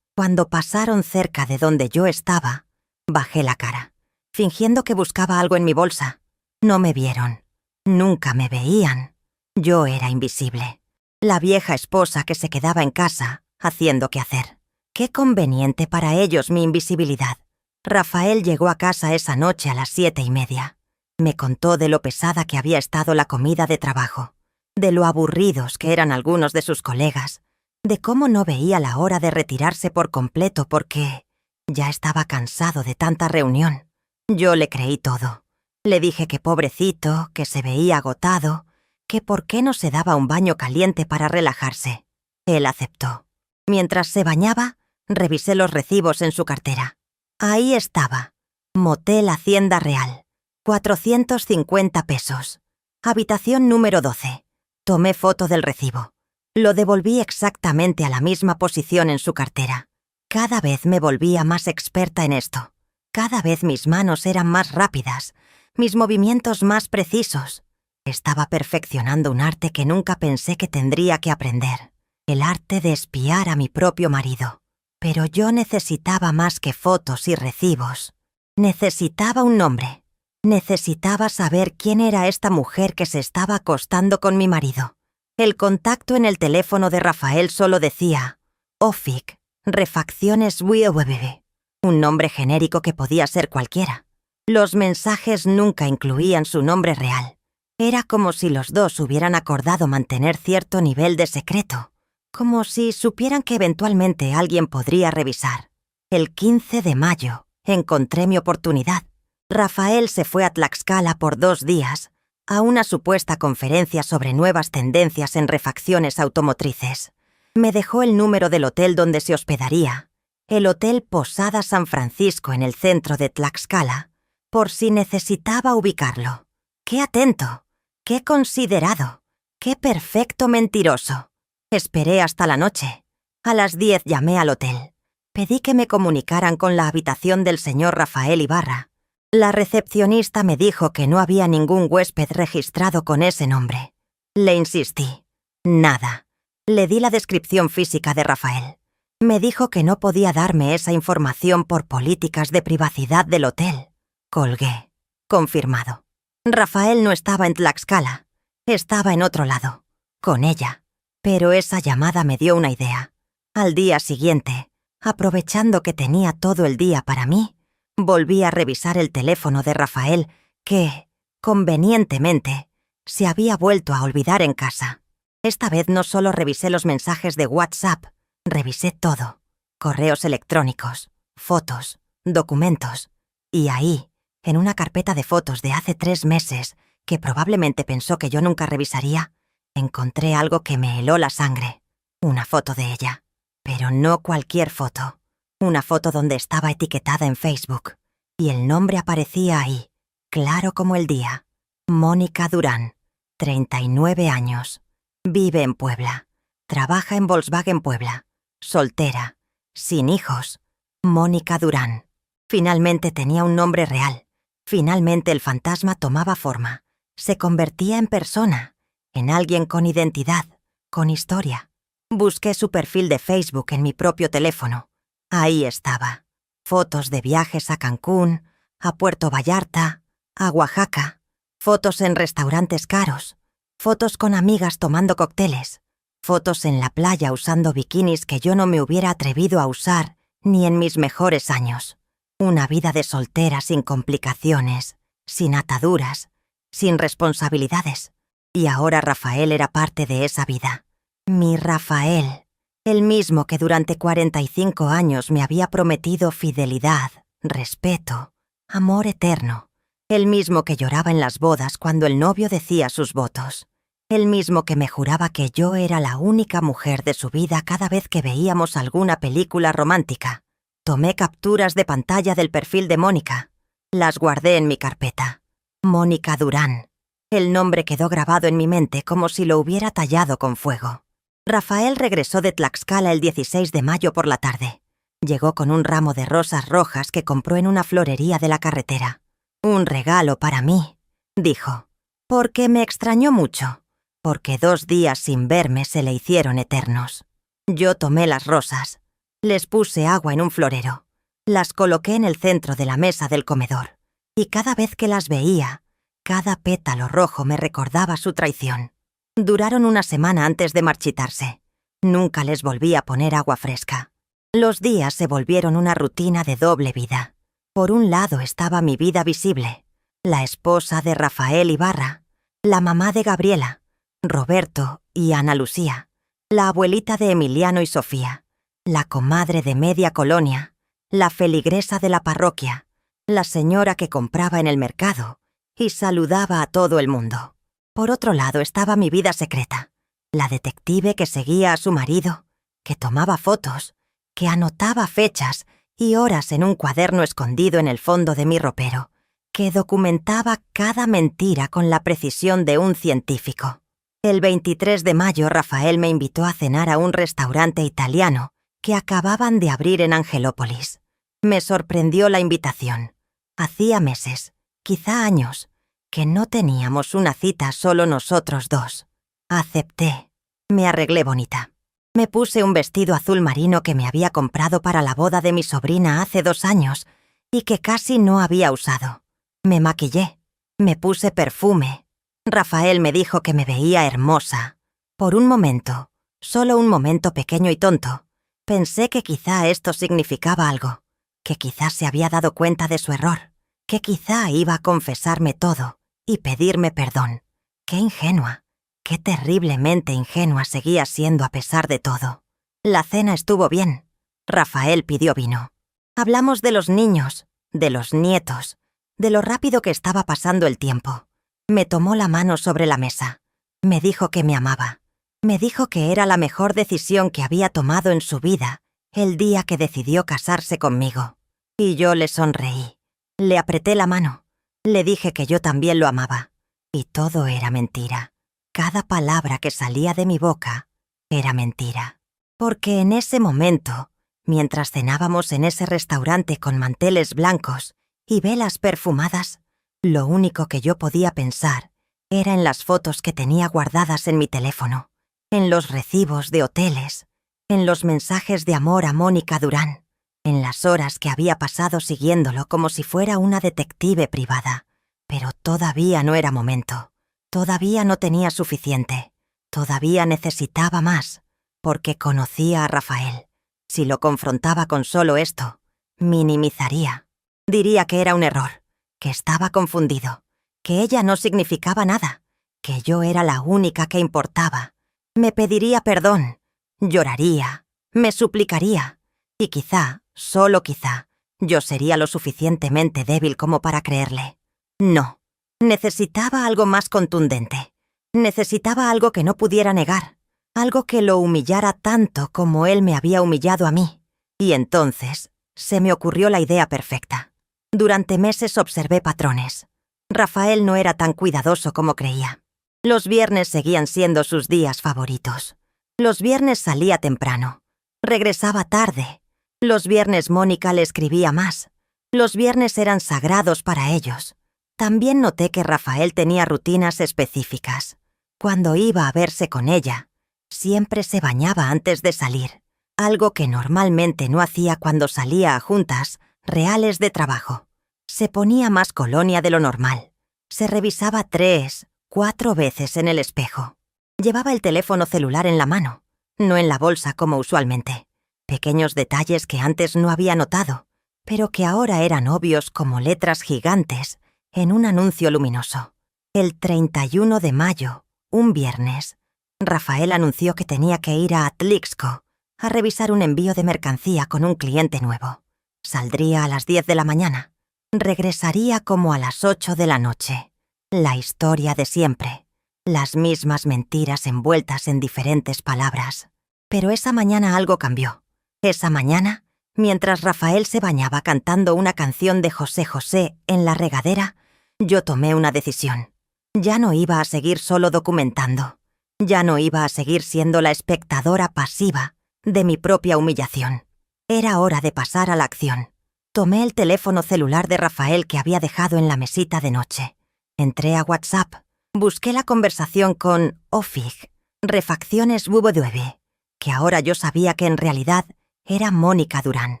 Cuando pasaron cerca de donde yo estaba, bajé la cara, fingiendo que buscaba algo en mi bolsa. No me vieron. Nunca me veían. Yo era invisible. La vieja esposa que se quedaba en casa, haciendo qué hacer. Qué conveniente para ellos mi invisibilidad. Rafael llegó a casa esa noche a las 7:30. Me contó de lo pesada que había estado la comida de trabajo, de lo aburridos que eran algunos de sus colegas, de cómo no veía la hora de retirarse por completo porque ya estaba cansado de tanta reunión. Yo le creí todo. Le dije que pobrecito, que se veía agotado, que por qué no se daba un baño caliente para relajarse. Él aceptó. Mientras se bañaba, revisé los recibos en su cartera. Ahí estaba. Motel Hacienda Real. 450 pesos. Habitación número 12. Tomé foto del recibo. Lo devolví exactamente a la misma posición en su cartera. Cada vez me volvía más experta en esto. Cada vez mis manos eran más rápidas, mis movimientos más precisos. Estaba perfeccionando un arte que nunca pensé que tendría que aprender. El arte de espiar a mi propio marido. Pero yo necesitaba más que fotos y recibos. Necesitaba un nombre. Necesitaba saber quién era esta mujer que se estaba acostando con mi marido. El contacto en el teléfono de Rafael solo decía OFIC, Refacciones WW, un nombre genérico que podía ser cualquiera. Los mensajes nunca incluían su nombre real. Era como si los dos hubieran acordado mantener cierto nivel de secreto, como si supieran que eventualmente alguien podría revisar. El 15 de mayo encontré mi oportunidad. Rafael se fue a Tlaxcala por 2 días a una supuesta conferencia sobre nuevas tendencias en refacciones automotrices. Me dejó el número del hotel donde se hospedaría, el Hotel Posada San Francisco en el centro de Tlaxcala, por si necesitaba ubicarlo. ¡Qué atento! ¡Qué considerado! ¡Qué perfecto mentiroso! Esperé hasta la noche. A las 10 llamé al hotel. Pedí que me comunicaran con la habitación del señor Rafael Ibarra. La recepcionista me dijo que no había ningún huésped registrado con ese nombre. Le insistí. Nada. Le di la descripción física de Rafael. Me dijo que no podía darme esa información por políticas de privacidad del hotel. Colgué. Confirmado. Rafael no estaba en Tlaxcala, estaba en otro lado, con ella. Pero esa llamada me dio una idea. Al día siguiente, aprovechando que tenía todo el día para mí, volví a revisar el teléfono de Rafael que, convenientemente, se había vuelto a olvidar en casa. Esta vez no solo revisé los mensajes de WhatsApp, revisé todo. Correos electrónicos, fotos, documentos. Y ahí, en una carpeta de fotos de hace 3 meses, que probablemente pensó que yo nunca revisaría, encontré algo que me heló la sangre. Una foto de ella. Pero no cualquier foto. Una foto donde estaba etiquetada en Facebook. Y el nombre aparecía ahí, claro como el día. Mónica Durán, 39 años. Vive en Puebla. Trabaja en Volkswagen Puebla. Soltera. Sin hijos. Mónica Durán. Finalmente tenía un nombre real. Finalmente el fantasma tomaba forma. Se convertía en persona. En alguien con identidad. Con historia. Busqué su perfil de Facebook en mi propio teléfono. Ahí estaba. Fotos de viajes a Cancún, a Puerto Vallarta, a Oaxaca. Fotos en restaurantes caros. Fotos con amigas tomando cócteles. Fotos en la playa usando bikinis que yo no me hubiera atrevido a usar ni en mis mejores años. Una vida de soltera sin complicaciones, sin ataduras, sin responsabilidades. Y ahora Rafael era parte de esa vida. Mi Rafael. El mismo que durante 45 años me había prometido fidelidad, respeto, amor eterno. El mismo que lloraba en las bodas cuando el novio decía sus votos. El mismo que me juraba que yo era la única mujer de su vida cada vez que veíamos alguna película romántica. Tomé capturas de pantalla del perfil de Mónica. Las guardé en mi carpeta. Mónica Durán. El nombre quedó grabado en mi mente como si lo hubiera tallado con fuego. Rafael regresó de Tlaxcala el 16 de mayo por la tarde. Llegó con un ramo de rosas rojas que compró en una florería de la carretera. «Un regalo para mí», dijo. Porque me extrañó mucho. Porque 2 días sin verme se le hicieron eternos. Yo tomé las rosas. Les puse agua en un florero. Las coloqué en el centro de la mesa del comedor. Y cada vez que las veía, cada pétalo rojo me recordaba su traición. Duraron una semana antes de marchitarse. Nunca les volví a poner agua fresca. Los días se volvieron una rutina de doble vida. Por un lado estaba mi vida visible, la esposa de Rafael Ibarra, la mamá de Gabriela, Roberto y Ana Lucía, la abuelita de Emiliano y Sofía, la comadre de media colonia, la feligresa de la parroquia, la señora que compraba en el mercado y saludaba a todo el mundo. Por otro lado estaba mi vida secreta, la detective que seguía a su marido, que tomaba fotos, que anotaba fechas y horas en un cuaderno escondido en el fondo de mi ropero, que documentaba cada mentira con la precisión de un científico. El 23 de mayo Rafael me invitó a cenar a un restaurante italiano que acababan de abrir en Angelópolis. Me sorprendió la invitación. Hacía meses, quizá años, que no teníamos una cita solo nosotros dos. Acepté. Me arreglé bonita. Me puse un vestido azul marino que me había comprado para la boda de mi sobrina hace 2 años y que casi no había usado. Me maquillé. Me puse perfume. Rafael me dijo que me veía hermosa. Por un momento, solo un momento pequeño y tonto, pensé que quizá esto significaba algo, que quizá se había dado cuenta de su error, que quizá iba a confesarme todo y pedirme perdón. ¡Qué ingenua! ¡Qué terriblemente ingenua seguía siendo a pesar de todo! La cena estuvo bien. Rafael pidió vino. Hablamos de los niños, de los nietos, de lo rápido que estaba pasando el tiempo. Me tomó la mano sobre la mesa. Me dijo que me amaba. Me dijo que era la mejor decisión que había tomado en su vida el día que decidió casarse conmigo. Y yo le sonreí. Le apreté la mano. Le dije que yo también lo amaba. Y todo era mentira. Cada palabra que salía de mi boca era mentira. Porque en ese momento, mientras cenábamos en ese restaurante con manteles blancos y velas perfumadas, lo único que yo podía pensar era en las fotos que tenía guardadas en mi teléfono, en los recibos de hoteles, en los mensajes de amor a Mónica Durán, en las horas que había pasado siguiéndolo como si fuera una detective privada, Pero todavía no era momento. Todavía no tenía suficiente. Todavía necesitaba más, porque conocía a Rafael. Si lo confrontaba con solo esto, minimizaría. Diría que era un error, que estaba confundido, que ella no significaba nada, que yo era la única que importaba. Me pediría perdón, lloraría, me suplicaría, y quizá, solo quizá, yo sería lo suficientemente débil como para creerle. No, necesitaba algo más contundente. Necesitaba algo que no pudiera negar, algo que lo humillara tanto como él me había humillado a mí. Y entonces se me ocurrió la idea perfecta. Durante meses observé patrones. Rafael no era tan cuidadoso como creía. Los viernes seguían siendo sus días favoritos. Los viernes salía temprano. Regresaba tarde. Los viernes Mónica le escribía más. Los viernes eran sagrados para ellos. También noté que Rafael tenía rutinas específicas. Cuando iba a verse con ella, siempre se bañaba antes de salir, algo que normalmente no hacía cuando salía a juntas reales de trabajo. Se ponía más colonia de lo normal. Se revisaba 3, 4 veces en el espejo. Llevaba el teléfono celular en la mano, no en la bolsa como usualmente. Pequeños detalles que antes no había notado, pero que ahora eran obvios como letras gigantes en un anuncio luminoso. El 31 de mayo, un viernes, Rafael anunció que tenía que ir a Atlixco a revisar un envío de mercancía con un cliente nuevo. Saldría a las 10 de la mañana. Regresaría como a las 8 de la noche. La historia de siempre. Las mismas mentiras envueltas en diferentes palabras. Pero esa mañana algo cambió. Esa mañana, mientras Rafael se bañaba cantando una canción de José José en la regadera, yo tomé una decisión. Ya no iba a seguir solo documentando. Ya no iba a seguir siendo la espectadora pasiva de mi propia humillación. Era hora de pasar a la acción. Tomé el teléfono celular de Rafael que había dejado en la mesita de noche. Entré a WhatsApp. Busqué la conversación con Ofig, Refacciones Bubodueve, que ahora yo sabía que en realidad era Mónica Durán.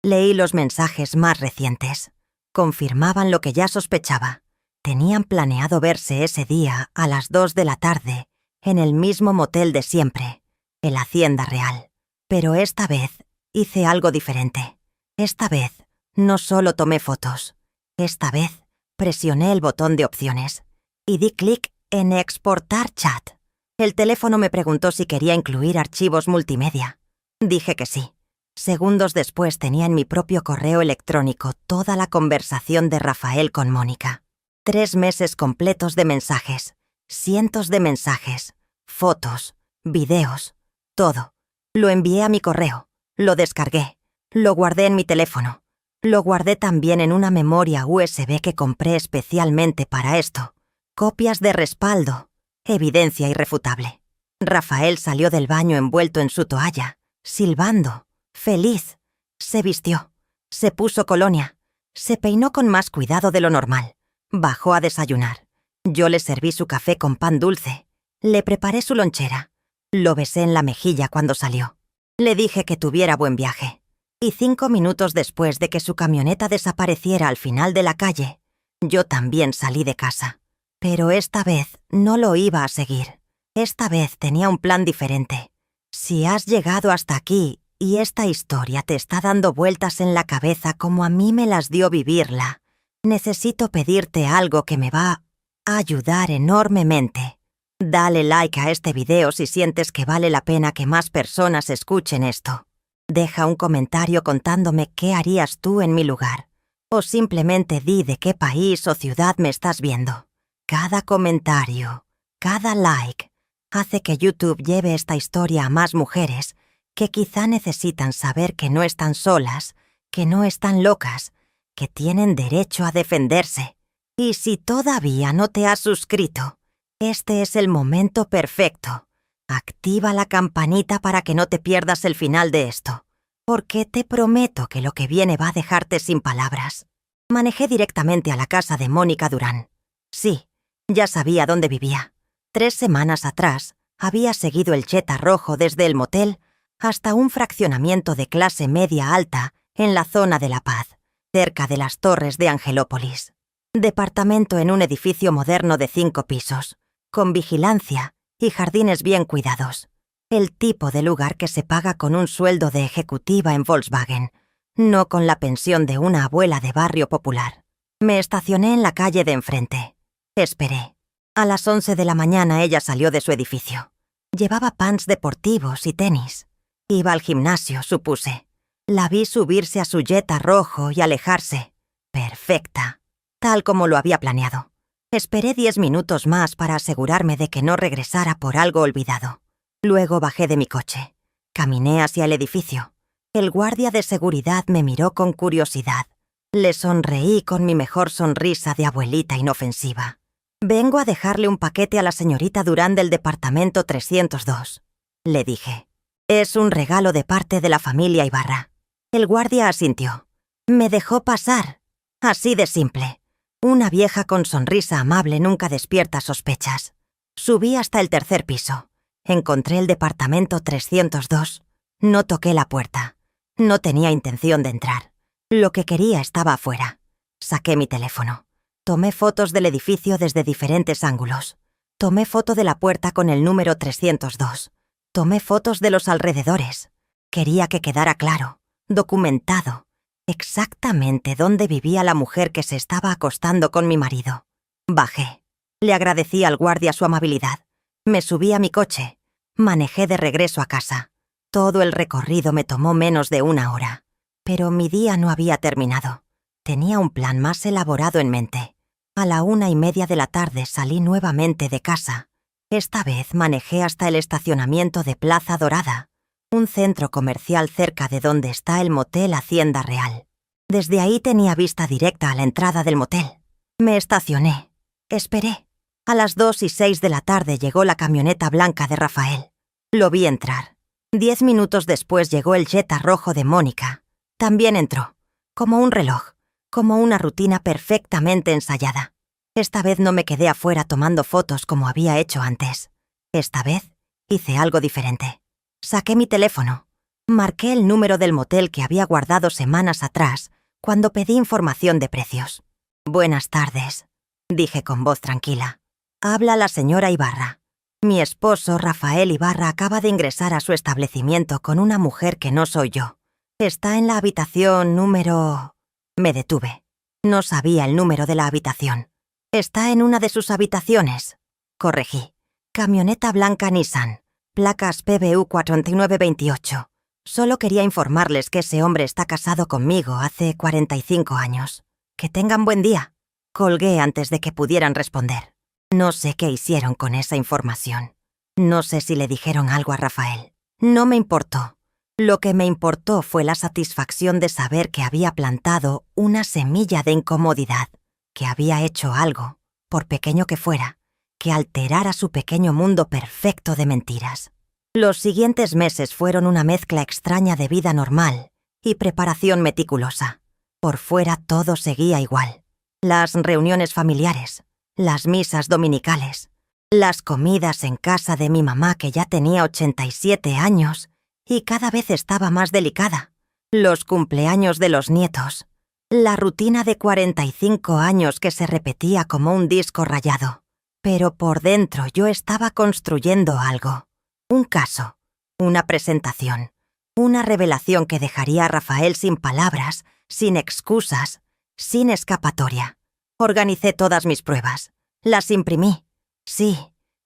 Leí los mensajes más recientes. Confirmaban lo que ya sospechaba. Tenían planeado verse ese día a las 2 de la tarde en el mismo motel de siempre, el Hacienda Real. Pero esta vez hice algo diferente. Esta vez no solo tomé fotos. Esta vez presioné el botón de opciones y di clic en exportar chat. El teléfono me preguntó si quería incluir archivos multimedia. Dije que sí. Segundos después tenía en mi propio correo electrónico toda la conversación de Rafael con Mónica. 3 meses completos de mensajes, cientos de mensajes, fotos, videos, todo. Lo envié a mi correo, lo descargué, lo guardé en mi teléfono. Lo guardé también en una memoria USB que compré especialmente para esto. Copias de respaldo, evidencia irrefutable. Rafael salió del baño envuelto en su toalla, silbando, feliz. Se vistió, se puso colonia, se peinó con más cuidado de lo normal. Bajó a desayunar. Yo le serví su café con pan dulce. Le preparé su lonchera. Lo besé en la mejilla cuando salió. Le dije que tuviera buen viaje. Y 5 minutos después de que su camioneta desapareciera al final de la calle, yo también salí de casa. Pero esta vez no lo iba a seguir. Esta vez tenía un plan diferente. Si has llegado hasta aquí y esta historia te está dando vueltas en la cabeza como a mí me las dio vivirla, necesito pedirte algo que me va a ayudar enormemente. Dale like a este video si sientes que vale la pena que más personas escuchen esto. Deja un comentario contándome qué harías tú en mi lugar. O simplemente di de qué país o ciudad me estás viendo. Cada comentario, cada like, hace que YouTube lleve esta historia a más mujeres que quizá necesitan saber que no están solas, que no están locas, que tienen derecho a defenderse. Y si todavía no te has suscrito, este es el momento perfecto. Activa la campanita para que no te pierdas el final de esto, porque te prometo que lo que viene va a dejarte sin palabras. Manejé directamente a la casa de Mónica Durán. Sí, ya sabía dónde vivía. 3 semanas atrás, había seguido el Jetta rojo desde el motel hasta un fraccionamiento de clase media alta en la zona de La Paz, cerca de las torres de Angelópolis. Departamento en un edificio moderno de 5 pisos, con vigilancia y jardines bien cuidados. El tipo de lugar que se paga con un sueldo de ejecutiva en Volkswagen, no con la pensión de una abuela de barrio popular. Me estacioné en la calle de enfrente. Esperé. A las 11 de la mañana ella salió de su edificio. Llevaba pants deportivos y tenis. Iba al gimnasio, supuse. La vi subirse a su Jetta rojo y alejarse. Perfecta, tal como lo había planeado. Esperé 10 minutos más para asegurarme de que no regresara por algo olvidado. Luego bajé de mi coche. Caminé hacia el edificio. El guardia de seguridad me miró con curiosidad. Le sonreí con mi mejor sonrisa de abuelita inofensiva. «Vengo a dejarle un paquete a la señorita Durán del departamento 302», le dije. «Es un regalo de parte de la familia Ibarra». El guardia asintió. Me dejó pasar. Así de simple. Una vieja con sonrisa amable nunca despierta sospechas. Subí hasta el 3er piso. Encontré el departamento 302. No toqué la puerta. No tenía intención de entrar. Lo que quería estaba afuera. Saqué mi teléfono. Tomé fotos del edificio desde diferentes ángulos. Tomé foto de la puerta con el número 302. Tomé fotos de los alrededores. Quería que quedara claro, documentado, exactamente dónde vivía la mujer que se estaba acostando con mi marido. Bajé. Le agradecí al guardia su amabilidad. Me subí a mi coche. Manejé de regreso a casa. Todo el recorrido me tomó menos de 1 hora. Pero mi día no había terminado. Tenía un plan más elaborado en mente. A la 1:30 de la tarde salí nuevamente de casa. Esta vez manejé hasta el estacionamiento de Plaza Dorada, un centro comercial cerca de donde está el motel Hacienda Real. Desde ahí tenía vista directa a la entrada del motel. Me estacioné. Esperé. A las 2:06 de la tarde llegó la camioneta blanca de Rafael. Lo vi entrar. 10 minutos después llegó el Jetta rojo de Mónica. También entró. Como un reloj. Como una rutina perfectamente ensayada. Esta vez no me quedé afuera tomando fotos como había hecho antes. Esta vez hice algo diferente. Saqué mi teléfono. Marqué el número del motel que había guardado semanas atrás cuando pedí información de precios. «Buenas tardes», dije con voz tranquila. «Habla la señora Ibarra. Mi esposo, Rafael Ibarra, acaba de ingresar a su establecimiento con una mujer que no soy yo. Está en la habitación número...». Me detuve. No sabía el número de la habitación. «Está en una de sus habitaciones», corregí. «Camioneta blanca Nissan, placas PBU 4928. Solo quería informarles que ese hombre está casado conmigo hace 45 años. Que tengan buen día». Colgué antes de que pudieran responder. No sé qué hicieron con esa información. No sé si le dijeron algo a Rafael. No me importó. Lo que me importó fue la satisfacción de saber que había plantado una semilla de incomodidad, que había hecho algo, por pequeño que fuera, que alterara su pequeño mundo perfecto de mentiras. Los siguientes meses fueron una mezcla extraña de vida normal y preparación meticulosa. Por fuera todo seguía igual. Las reuniones familiares, las misas dominicales, las comidas en casa de mi mamá que ya tenía 87 años y cada vez estaba más delicada, los cumpleaños de los nietos, la rutina de 45 años que se repetía como un disco rayado. Pero por dentro yo estaba construyendo algo. Un caso, una presentación, una revelación que dejaría a Rafael sin palabras, sin excusas, sin escapatoria. Organicé todas mis pruebas. Las imprimí. Sí,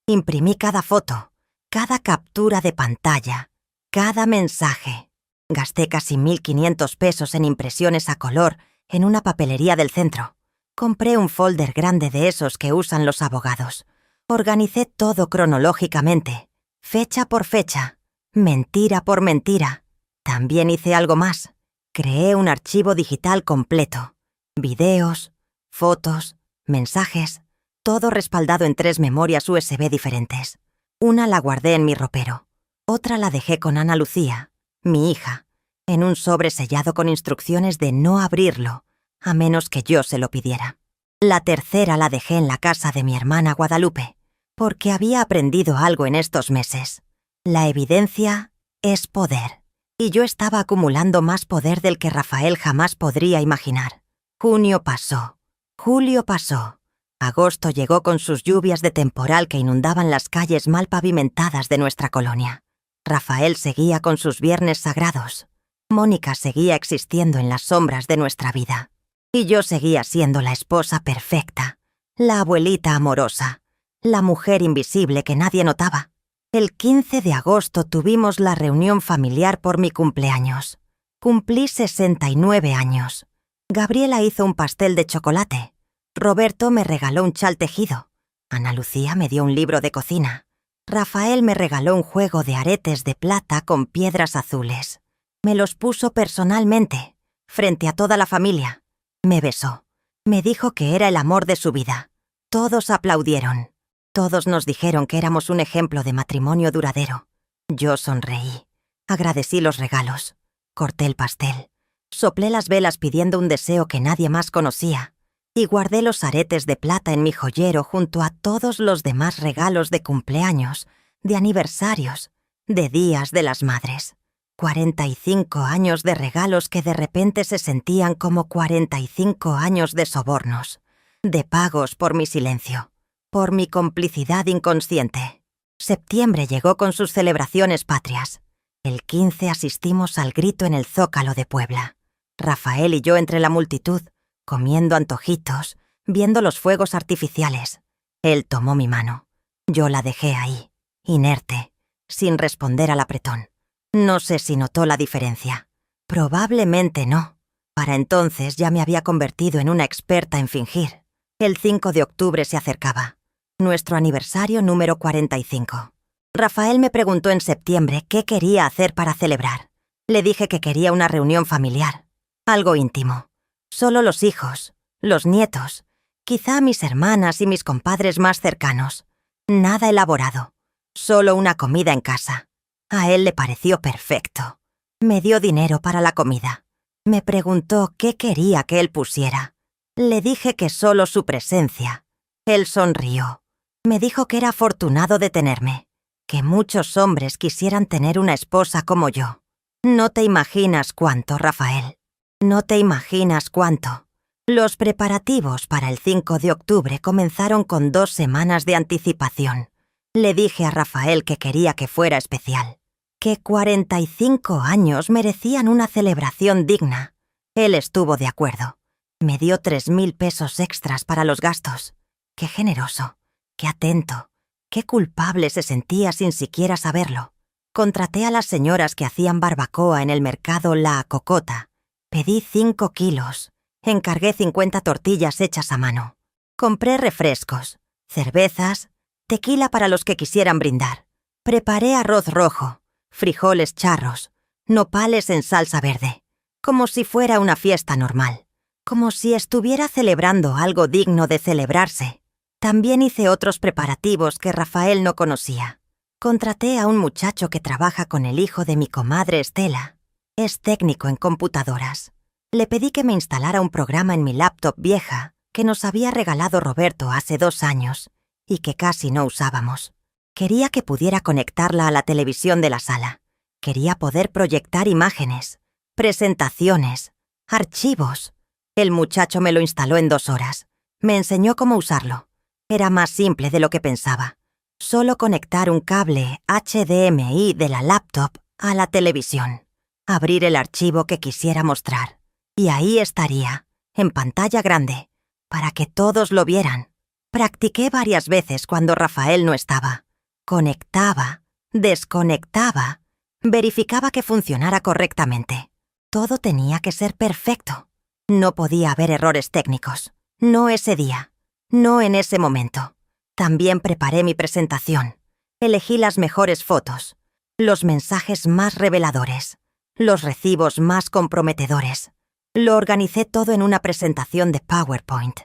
imprimí cada foto, cada captura de pantalla, cada mensaje. Gasté casi 1.500 pesos en impresiones a color en una papelería del centro. Compré un folder grande de esos que usan los abogados. Organicé todo cronológicamente, fecha por fecha, mentira por mentira. También hice algo más. Creé un archivo digital completo. Videos, fotos, mensajes, todo respaldado en 3 memorias USB diferentes. Una la guardé en mi ropero. Otra la dejé con Ana Lucía, mi hija, en un sobre sellado con instrucciones de no abrirlo, a menos que yo se lo pidiera. La tercera la dejé en la casa de mi hermana Guadalupe, porque había aprendido algo en estos meses. La evidencia es poder, y yo estaba acumulando más poder del que Rafael jamás podría imaginar. Junio pasó. Julio pasó. Agosto llegó con sus lluvias de temporal que inundaban las calles mal pavimentadas de nuestra colonia. Rafael seguía con sus viernes sagrados. Mónica seguía existiendo en las sombras de nuestra vida. Y yo seguía siendo la esposa perfecta, la abuelita amorosa, la mujer invisible que nadie notaba. El 15 de agosto tuvimos la reunión familiar por mi cumpleaños. Cumplí 69 años. Gabriela hizo un pastel de chocolate. Roberto me regaló un chal tejido. Ana Lucía me dio un libro de cocina. Rafael me regaló un juego de aretes de plata con piedras azules. Me los puso personalmente, frente a toda la familia. Me besó. Me dijo que era el amor de su vida. Todos aplaudieron. Todos nos dijeron que éramos un ejemplo de matrimonio duradero. Yo sonreí. Agradecí los regalos. Corté el pastel. Soplé las velas pidiendo un deseo que nadie más conocía. Y guardé los aretes de plata en mi joyero junto a todos los demás regalos de cumpleaños, de aniversarios, de días de las madres. 45 años de regalos que de repente se sentían como 45 años de sobornos, de pagos por mi silencio, por mi complicidad inconsciente. Septiembre llegó con sus celebraciones patrias. El 15 asistimos al grito en el Zócalo de Puebla. Rafael y yo entre la multitud, comiendo antojitos, viendo los fuegos artificiales. Él tomó mi mano. Yo la dejé ahí, inerte, sin responder al apretón. No sé si notó la diferencia. Probablemente no. Para entonces ya me había convertido en una experta en fingir. El 5 de octubre se acercaba. Nuestro aniversario número 45. Rafael me preguntó en septiembre qué quería hacer para celebrar. Le dije que quería una reunión familiar. Algo íntimo. Solo los hijos, los nietos, quizá mis hermanas y mis compadres más cercanos. Nada elaborado. Solo una comida en casa. A él le pareció perfecto. Me dio dinero para la comida. Me preguntó qué quería que él pusiera. Le dije que solo su presencia. Él sonrió. Me dijo que era afortunado de tenerme, que muchos hombres quisieran tener una esposa como yo. No te imaginas cuánto, Rafael. No te imaginas cuánto. Los preparativos para el 5 de octubre comenzaron con 2 semanas de anticipación. Le dije a Rafael que quería que fuera especial, que 45 años merecían una celebración digna. Él estuvo de acuerdo. Me dio 3.000 pesos extras para los gastos. Qué generoso, qué atento, qué culpable se sentía sin siquiera saberlo. Contraté a las señoras que hacían barbacoa en el mercado La Cocota. Pedí 5 kilos. Encargué 50 tortillas hechas a mano. Compré refrescos, cervezas, tequila para los que quisieran brindar. Preparé arroz rojo, frijoles charros, nopales en salsa verde, como si fuera una fiesta normal, como si estuviera celebrando algo digno de celebrarse. También hice otros preparativos que Rafael no conocía. Contraté a un muchacho que trabaja con el hijo de mi comadre Estela. Es técnico en computadoras. Le pedí que me instalara un programa en mi laptop vieja que nos había regalado Roberto hace 2 años y que casi no usábamos. Quería que pudiera conectarla a la televisión de la sala. Quería poder proyectar imágenes, presentaciones, archivos. El muchacho me lo instaló en 2 horas. Me enseñó cómo usarlo. Era más simple de lo que pensaba. Solo conectar un cable HDMI de la laptop a la televisión. Abrir el archivo que quisiera mostrar. Y ahí estaría, en pantalla grande, para que todos lo vieran. Practiqué varias veces cuando Rafael no estaba. Conectaba, desconectaba, verificaba que funcionara correctamente. Todo tenía que ser perfecto. No podía haber errores técnicos. No ese día. No en ese momento. También preparé mi presentación. Elegí las mejores fotos, los mensajes más reveladores, los recibos más comprometedores. Lo organicé todo en una presentación de PowerPoint.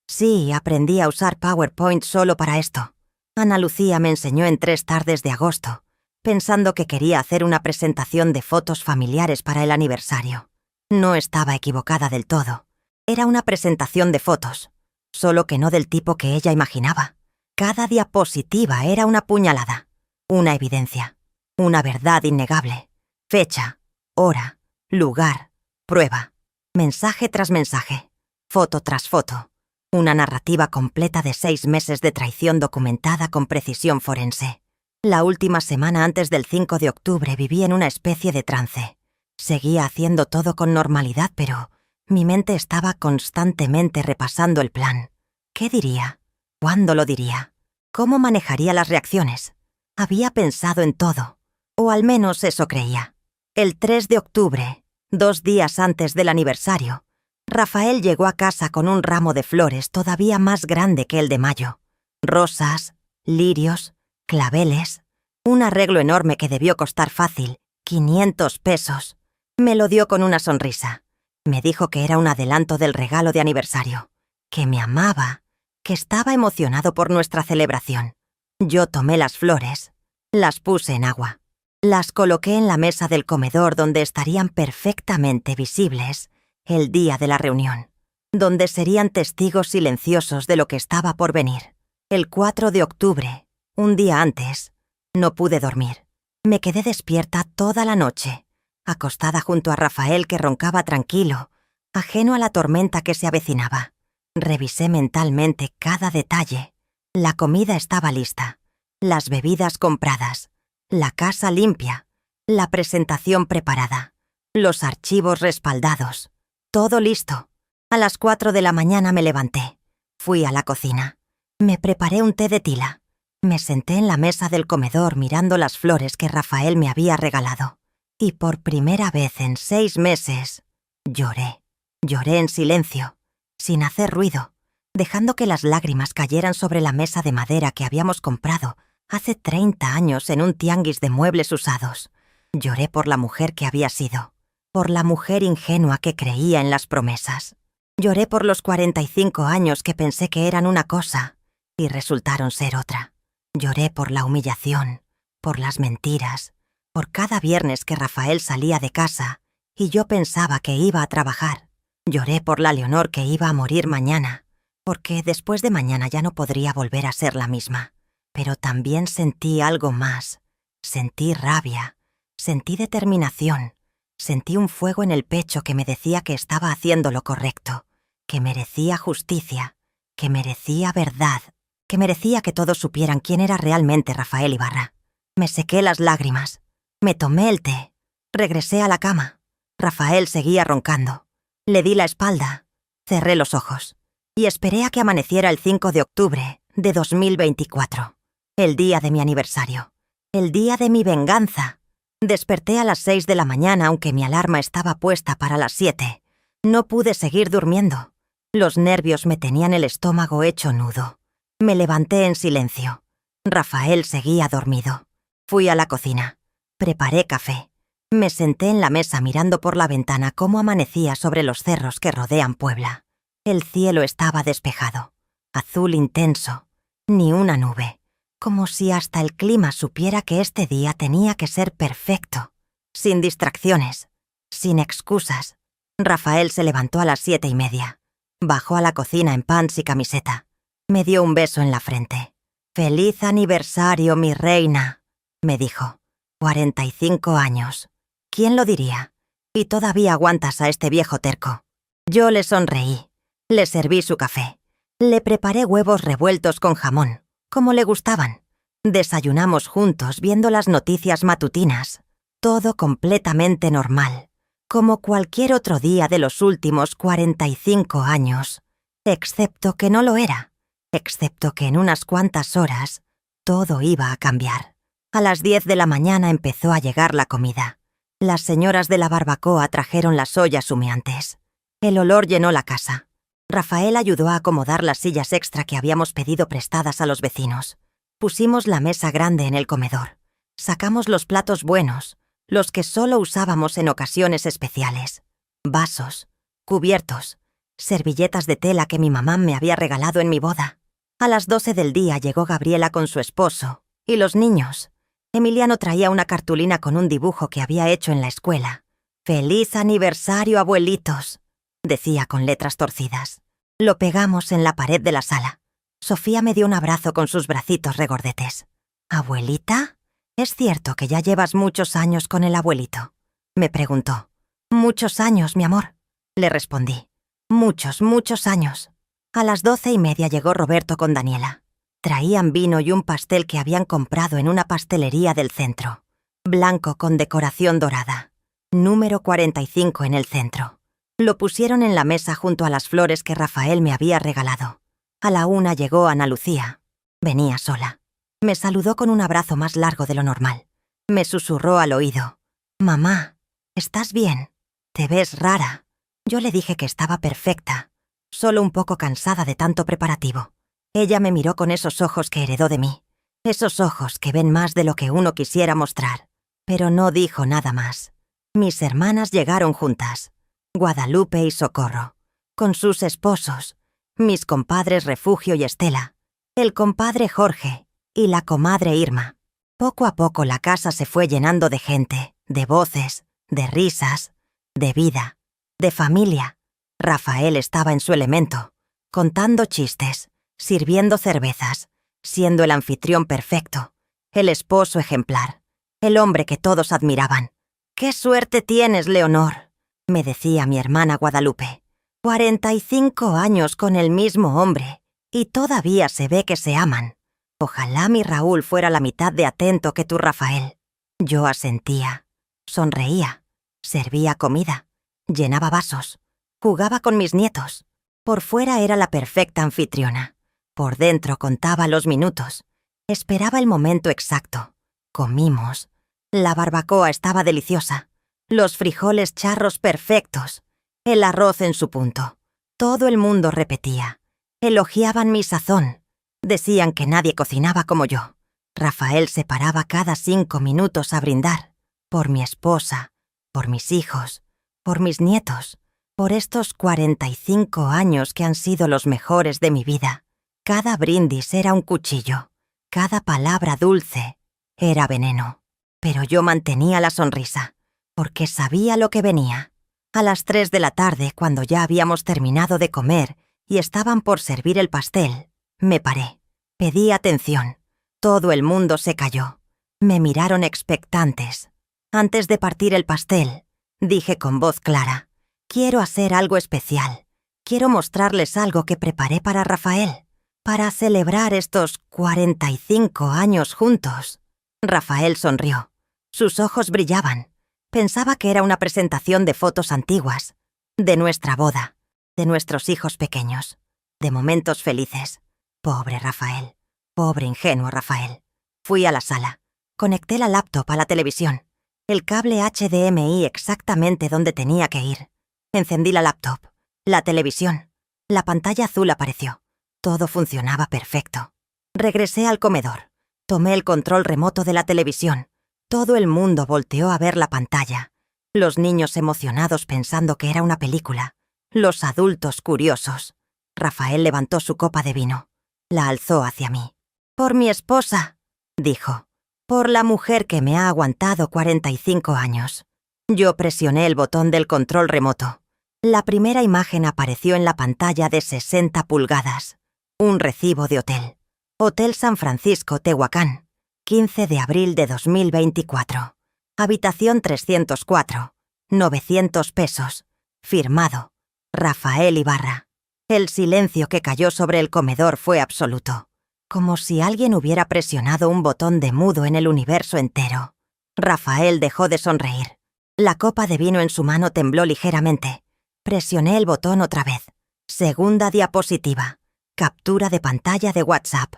Sí, aprendí a usar PowerPoint solo para esto. Ana Lucía me enseñó en 3 tardes de agosto, pensando que quería hacer una presentación de fotos familiares para el aniversario. No estaba equivocada del todo. Era una presentación de fotos, solo que no del tipo que ella imaginaba. Cada diapositiva era una puñalada, una evidencia, una verdad innegable. Fecha, hora, lugar, prueba, mensaje tras mensaje, foto tras foto. Una narrativa completa de 6 meses de traición documentada con precisión forense. La última semana antes del 5 de octubre viví en una especie de trance. Seguía haciendo todo con normalidad, pero mi mente estaba constantemente repasando el plan. ¿Qué diría? ¿Cuándo lo diría? ¿Cómo manejaría las reacciones? Había pensado en todo, o al menos eso creía. El 3 de octubre, 2 días antes del aniversario, Rafael llegó a casa con un ramo de flores todavía más grande que el de mayo. Rosas, lirios, claveles, un arreglo enorme que debió costar fácil 500 pesos. Me lo dio con una sonrisa. Me dijo que era un adelanto del regalo de aniversario, que me amaba, que estaba emocionado por nuestra celebración. Yo tomé las flores, las puse en agua, las coloqué en la mesa del comedor donde estarían perfectamente visibles el día de la reunión, donde serían testigos silenciosos de lo que estaba por venir. El 4 de octubre, un día antes, no pude dormir. Me quedé despierta toda la noche, acostada junto a Rafael que roncaba tranquilo, ajeno a la tormenta que se avecinaba. Revisé mentalmente cada detalle. La comida estaba lista, las bebidas compradas, la casa limpia, la presentación preparada, los archivos respaldados. Todo listo. A las 4 de la mañana me levanté. Fui a la cocina. Me preparé un té de tila. Me senté en la mesa del comedor mirando las flores que Rafael me había regalado. Y por primera vez en 6 meses, lloré. Lloré en silencio, sin hacer ruido, dejando que las lágrimas cayeran sobre la mesa de madera que habíamos comprado hace 30 años en un tianguis de muebles usados. Lloré por la mujer que había sido, por la mujer ingenua que creía en las promesas. Lloré por los 45 años que pensé que eran una cosa y resultaron ser otra. Lloré por la humillación, por las mentiras, por cada viernes que Rafael salía de casa y yo pensaba que iba a trabajar. Lloré por la Leonor que iba a morir mañana, porque después de mañana ya no podría volver a ser la misma. Pero también sentí algo más. Sentí rabia, sentí determinación, sentí un fuego en el pecho que me decía que estaba haciendo lo correcto, que merecía justicia, que merecía verdad, que merecía que todos supieran quién era realmente Rafael Ibarra. Me sequé las lágrimas, me tomé el té, regresé a la cama. Rafael seguía roncando. Le di la espalda, cerré los ojos y esperé a que amaneciera el 5 de octubre de 2024, el día de mi aniversario, el día de mi venganza. Desperté a las 6 de la mañana aunque mi alarma estaba puesta para las 7. No pude seguir durmiendo. Los nervios me tenían el estómago hecho nudo. Me levanté en silencio. Rafael seguía dormido. Fui a la cocina. Preparé café. Me senté en la mesa mirando por la ventana cómo amanecía sobre los cerros que rodean Puebla. El cielo estaba despejado, azul intenso, ni una nube, como si hasta el clima supiera que este día tenía que ser perfecto, sin distracciones, sin excusas. Rafael se levantó a las 7:30. Bajó a la cocina en pants y camiseta. Me dio un beso en la frente. «Feliz aniversario, mi reina», me dijo. 45 años. ¿Quién lo diría? Y todavía aguantas a este viejo terco. Yo le sonreí. Le serví su café. Le preparé huevos revueltos con jamón, como le gustaban. Desayunamos juntos viendo las noticias matutinas. Todo completamente normal, como cualquier otro día de los últimos 45 años. Excepto que no lo era. Excepto que en unas cuantas horas todo iba a cambiar. A las 10 de la mañana empezó a llegar la comida. Las señoras de la barbacoa trajeron las ollas humeantes. El olor llenó la casa. Rafael ayudó a acomodar las sillas extra que habíamos pedido prestadas a los vecinos. Pusimos la mesa grande en el comedor. Sacamos los platos buenos, los que solo usábamos en ocasiones especiales. Vasos, cubiertos, servilletas de tela que mi mamá me había regalado en mi boda. A las 12 del día llegó Gabriela con su esposo y los niños. Emiliano traía una cartulina con un dibujo que había hecho en la escuela. «Feliz aniversario, abuelitos», decía con letras torcidas. Lo pegamos en la pared de la sala. Sofía me dio un abrazo con sus bracitos regordetes. «¿Abuelita? ¿Es cierto que ya llevas muchos años con el abuelito?», me preguntó. «Muchos años, mi amor», le respondí. «Muchos, muchos años». A las 12:30 llegó Roberto con Daniela. Traían vino y un pastel que habían comprado en una pastelería del centro. Blanco con decoración dorada. Número 45 en el centro. Lo pusieron en la mesa junto a las flores que Rafael me había regalado. A la 1 llegó Ana Lucía. Venía sola. Me saludó con un abrazo más largo de lo normal. Me susurró al oído. «Mamá, ¿estás bien? Te ves rara». Yo le dije que estaba perfecta, solo un poco cansada de tanto preparativo. Ella me miró con esos ojos que heredó de mí, esos ojos que ven más de lo que uno quisiera mostrar, pero no dijo nada más. Mis hermanas llegaron juntas, Guadalupe y Socorro, con sus esposos, mis compadres Refugio y Estela, el compadre Jorge y la comadre Irma. Poco a poco la casa se fue llenando de gente, de voces, de risas, de vida, de familia. Rafael estaba en su elemento, contando chistes, sirviendo cervezas, siendo el anfitrión perfecto, el esposo ejemplar, el hombre que todos admiraban. «¡Qué suerte tienes, Leonor!», me decía mi hermana Guadalupe. 45 años con el mismo hombre, y todavía se ve que se aman. Ojalá mi Raúl fuera la mitad de atento que tu Rafael. Yo asentía, sonreía, servía comida, llenaba vasos, jugaba con mis nietos. Por fuera era la perfecta anfitriona. Por dentro contaba los minutos. Esperaba el momento exacto. Comimos. La barbacoa estaba deliciosa. Los frijoles charros perfectos. El arroz en su punto. Todo el mundo repetía. Elogiaban mi sazón. Decían que nadie cocinaba como yo. Rafael se paraba cada 5 minutos a brindar. Por mi esposa, por mis hijos, por mis nietos, por estos 45 años que han sido los mejores de mi vida. Cada brindis era un cuchillo. Cada palabra dulce era veneno. Pero yo mantenía la sonrisa, porque sabía lo que venía. A las 3 de la tarde, cuando ya habíamos terminado de comer y estaban por servir el pastel, me paré. Pedí atención. Todo el mundo se calló. Me miraron expectantes. Antes de partir el pastel, dije con voz clara: «Quiero hacer algo especial. Quiero mostrarles algo que preparé para Rafael, para celebrar estos 45 años juntos». Rafael sonrió. Sus ojos brillaban. Pensaba que era una presentación de fotos antiguas, de nuestra boda, de nuestros hijos pequeños, de momentos felices. Pobre Rafael. Pobre ingenuo Rafael. Fui a la sala. Conecté la laptop a la televisión. El cable HDMI exactamente donde tenía que ir. Encendí la laptop. La televisión. La pantalla azul apareció. Todo funcionaba perfecto. Regresé al comedor. Tomé el control remoto de la televisión. Todo el mundo volteó a ver la pantalla. Los niños emocionados pensando que era una película. Los adultos curiosos. Rafael levantó su copa de vino. La alzó hacia mí. «Por mi esposa», dijo. «Por la mujer que me ha aguantado 45 años». Yo presioné el botón del control remoto. La primera imagen apareció en la pantalla de 60 pulgadas. Un recibo de hotel. Hotel San Francisco, Tehuacán. 15 de abril de 2024. Habitación 304. 900 pesos. Firmado. Rafael Ibarra. El silencio que cayó sobre el comedor fue absoluto. Como si alguien hubiera presionado un botón de mudo en el universo entero. Rafael dejó de sonreír. La copa de vino en su mano tembló ligeramente. Presioné el botón otra vez. Segunda diapositiva. Captura de pantalla de WhatsApp.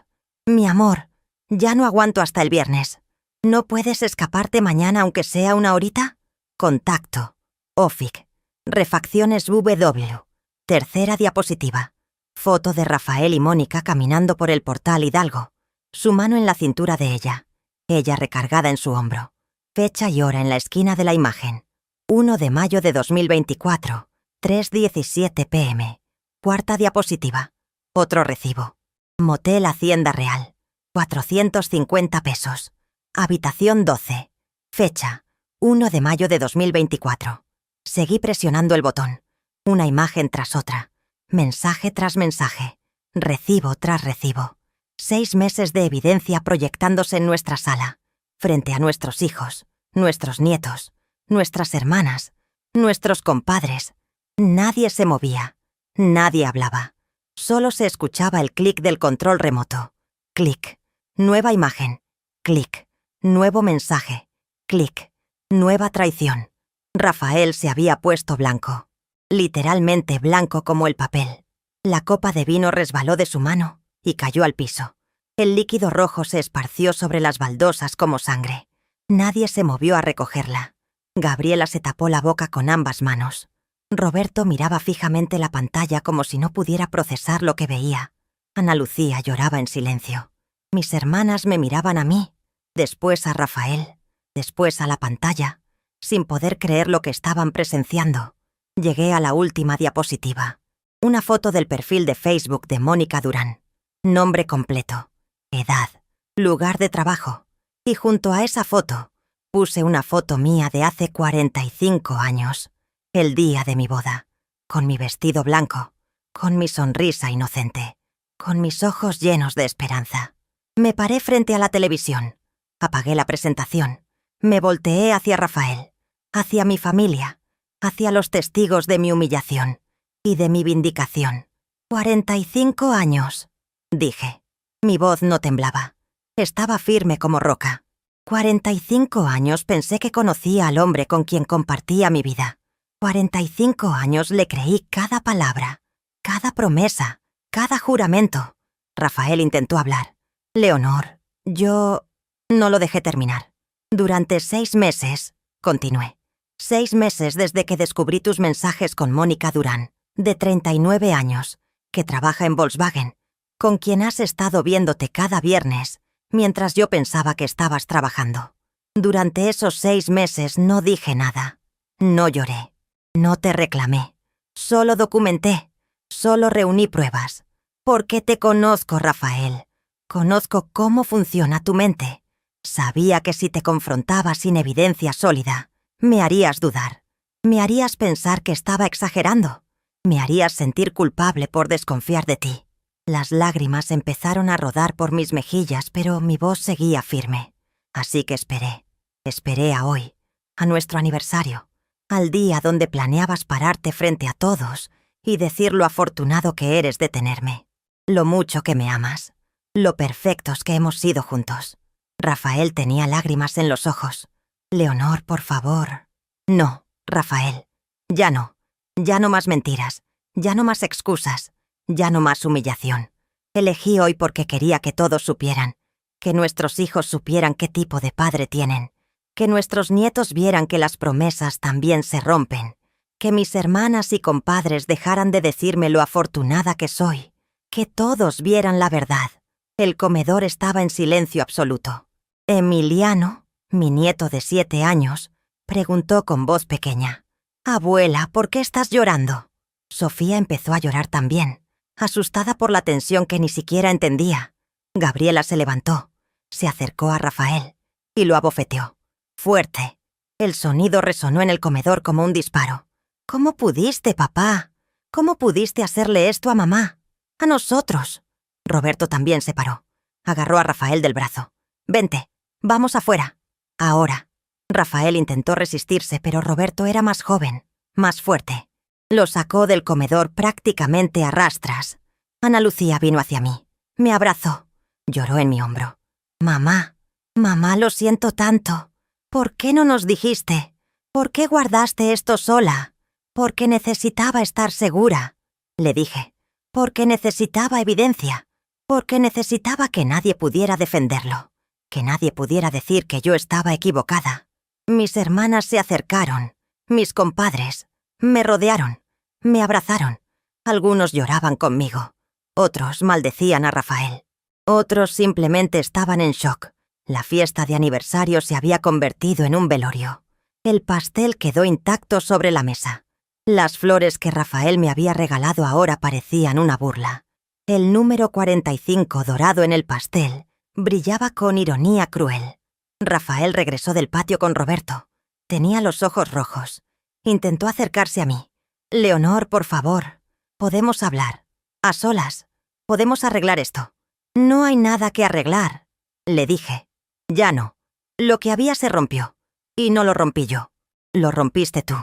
«Mi amor, ya no aguanto hasta el viernes. ¿No puedes escaparte mañana aunque sea una horita? Contacto. OFIC. Refacciones W. Tercera diapositiva. Foto de Rafael y Mónica caminando por el portal Hidalgo. Su mano en la cintura de ella. Ella recargada en su hombro. Fecha y hora en la esquina de la imagen. 1 de mayo de 2024. 3:17 p.m. Cuarta diapositiva. Otro recibo. Motel Hacienda Real. 450 pesos. Habitación 12. Fecha. 1 de mayo de 2024. Seguí presionando el botón. Una imagen tras otra. Mensaje tras mensaje. Recibo tras recibo. 6 meses de evidencia proyectándose en nuestra sala. Frente a nuestros hijos, nuestros nietos, nuestras hermanas, nuestros compadres. Nadie se movía. Nadie hablaba. Solo se escuchaba el clic del control remoto. Clic. Nueva imagen. Clic. Nuevo mensaje. Clic. Nueva traición. Rafael se había puesto blanco. Literalmente blanco como el papel. La copa de vino resbaló de su mano y cayó al piso. El líquido rojo se esparció sobre las baldosas como sangre. Nadie se movió a recogerla. Gabriela se tapó la boca con ambas manos. Roberto miraba fijamente la pantalla como si no pudiera procesar lo que veía. Ana Lucía lloraba en silencio. Mis hermanas me miraban a mí, después a Rafael, después a la pantalla, sin poder creer lo que estaban presenciando. Llegué a la última diapositiva. Una foto del perfil de Facebook de Mónica Durán. Nombre completo, edad, lugar de trabajo. Y junto a esa foto, puse una foto mía de hace 45 años. El día de mi boda. Con mi vestido blanco. Con mi sonrisa inocente. Con mis ojos llenos de esperanza. Me paré frente a la televisión. Apagué la presentación. Me volteé hacia Rafael. Hacia mi familia. Hacia los testigos de mi humillación y de mi vindicación. 45 años, dije. Mi voz no temblaba. Estaba firme como roca. 45 años pensé que conocía al hombre con quien compartía mi vida. 45 años le creí cada palabra, cada promesa, cada juramento. Rafael intentó hablar. Leonor, yo... No lo dejé terminar. Durante 6 meses, continué. 6 meses desde que descubrí tus mensajes con Mónica Durán, de 39 años, que trabaja en Volkswagen, con quien has estado viéndote cada viernes, mientras yo pensaba que estabas trabajando. Durante esos 6 meses no dije nada. No lloré. No te reclamé. Solo documenté. Solo reuní pruebas. Porque te conozco, Rafael. Conozco cómo funciona tu mente. Sabía que si te confrontaba sin evidencia sólida, me harías dudar. Me harías pensar que estaba exagerando. Me harías sentir culpable por desconfiar de ti. Las lágrimas empezaron a rodar por mis mejillas, pero mi voz seguía firme. Así que esperé. Esperé a hoy, a nuestro aniversario, al día donde planeabas pararte frente a todos y decir lo afortunado que eres de tenerme, lo mucho que me amas, lo perfectos que hemos sido juntos. Rafael tenía lágrimas en los ojos. Leonor, por favor. No, Rafael. Ya no. Ya no más mentiras. Ya no más excusas. Ya no más humillación. Elegí hoy porque quería que todos supieran. Que nuestros hijos supieran qué tipo de padre tienen. Que nuestros nietos vieran que las promesas también se rompen. Que mis hermanas y compadres dejaran de decirme lo afortunada que soy. Que todos vieran la verdad. El comedor estaba en silencio absoluto. Emiliano, mi nieto de 7 años, preguntó con voz pequeña. «Abuela, ¿por qué estás llorando?» Sofía empezó a llorar también, asustada por la tensión que ni siquiera entendía. Gabriela se levantó, se acercó a Rafael y lo abofeteó. Fuerte. El sonido resonó en el comedor como un disparo. «¿Cómo pudiste, papá? ¿Cómo pudiste hacerle esto a mamá? A nosotros». Roberto también se paró. Agarró a Rafael del brazo. «Vente, vamos afuera. Ahora». Rafael intentó resistirse, pero Roberto era más joven, más fuerte. Lo sacó del comedor prácticamente a rastras. Ana Lucía vino hacia mí. Me abrazó. Lloró en mi hombro. «Mamá, mamá, lo siento tanto. ¿Por qué no nos dijiste? ¿Por qué guardaste esto sola? Porque necesitaba estar segura», le dije. «Porque necesitaba evidencia. Porque necesitaba que nadie pudiera defenderlo. Que nadie pudiera decir que yo estaba equivocada». Mis hermanas se acercaron. Mis compadres. Me rodearon. Me abrazaron. Algunos lloraban conmigo. Otros maldecían a Rafael. Otros simplemente estaban en shock. La fiesta de aniversario se había convertido en un velorio. El pastel quedó intacto sobre la mesa. Las flores que Rafael me había regalado ahora parecían una burla. El número 45 dorado en el pastel brillaba con ironía cruel. Rafael regresó del patio con Roberto. Tenía los ojos rojos. Intentó acercarse a mí. «Leonor, por favor. Podemos hablar. A solas. Podemos arreglar esto». «No hay nada que arreglar», le dije. «Ya no. Lo que había se rompió. Y no lo rompí yo. Lo rompiste tú.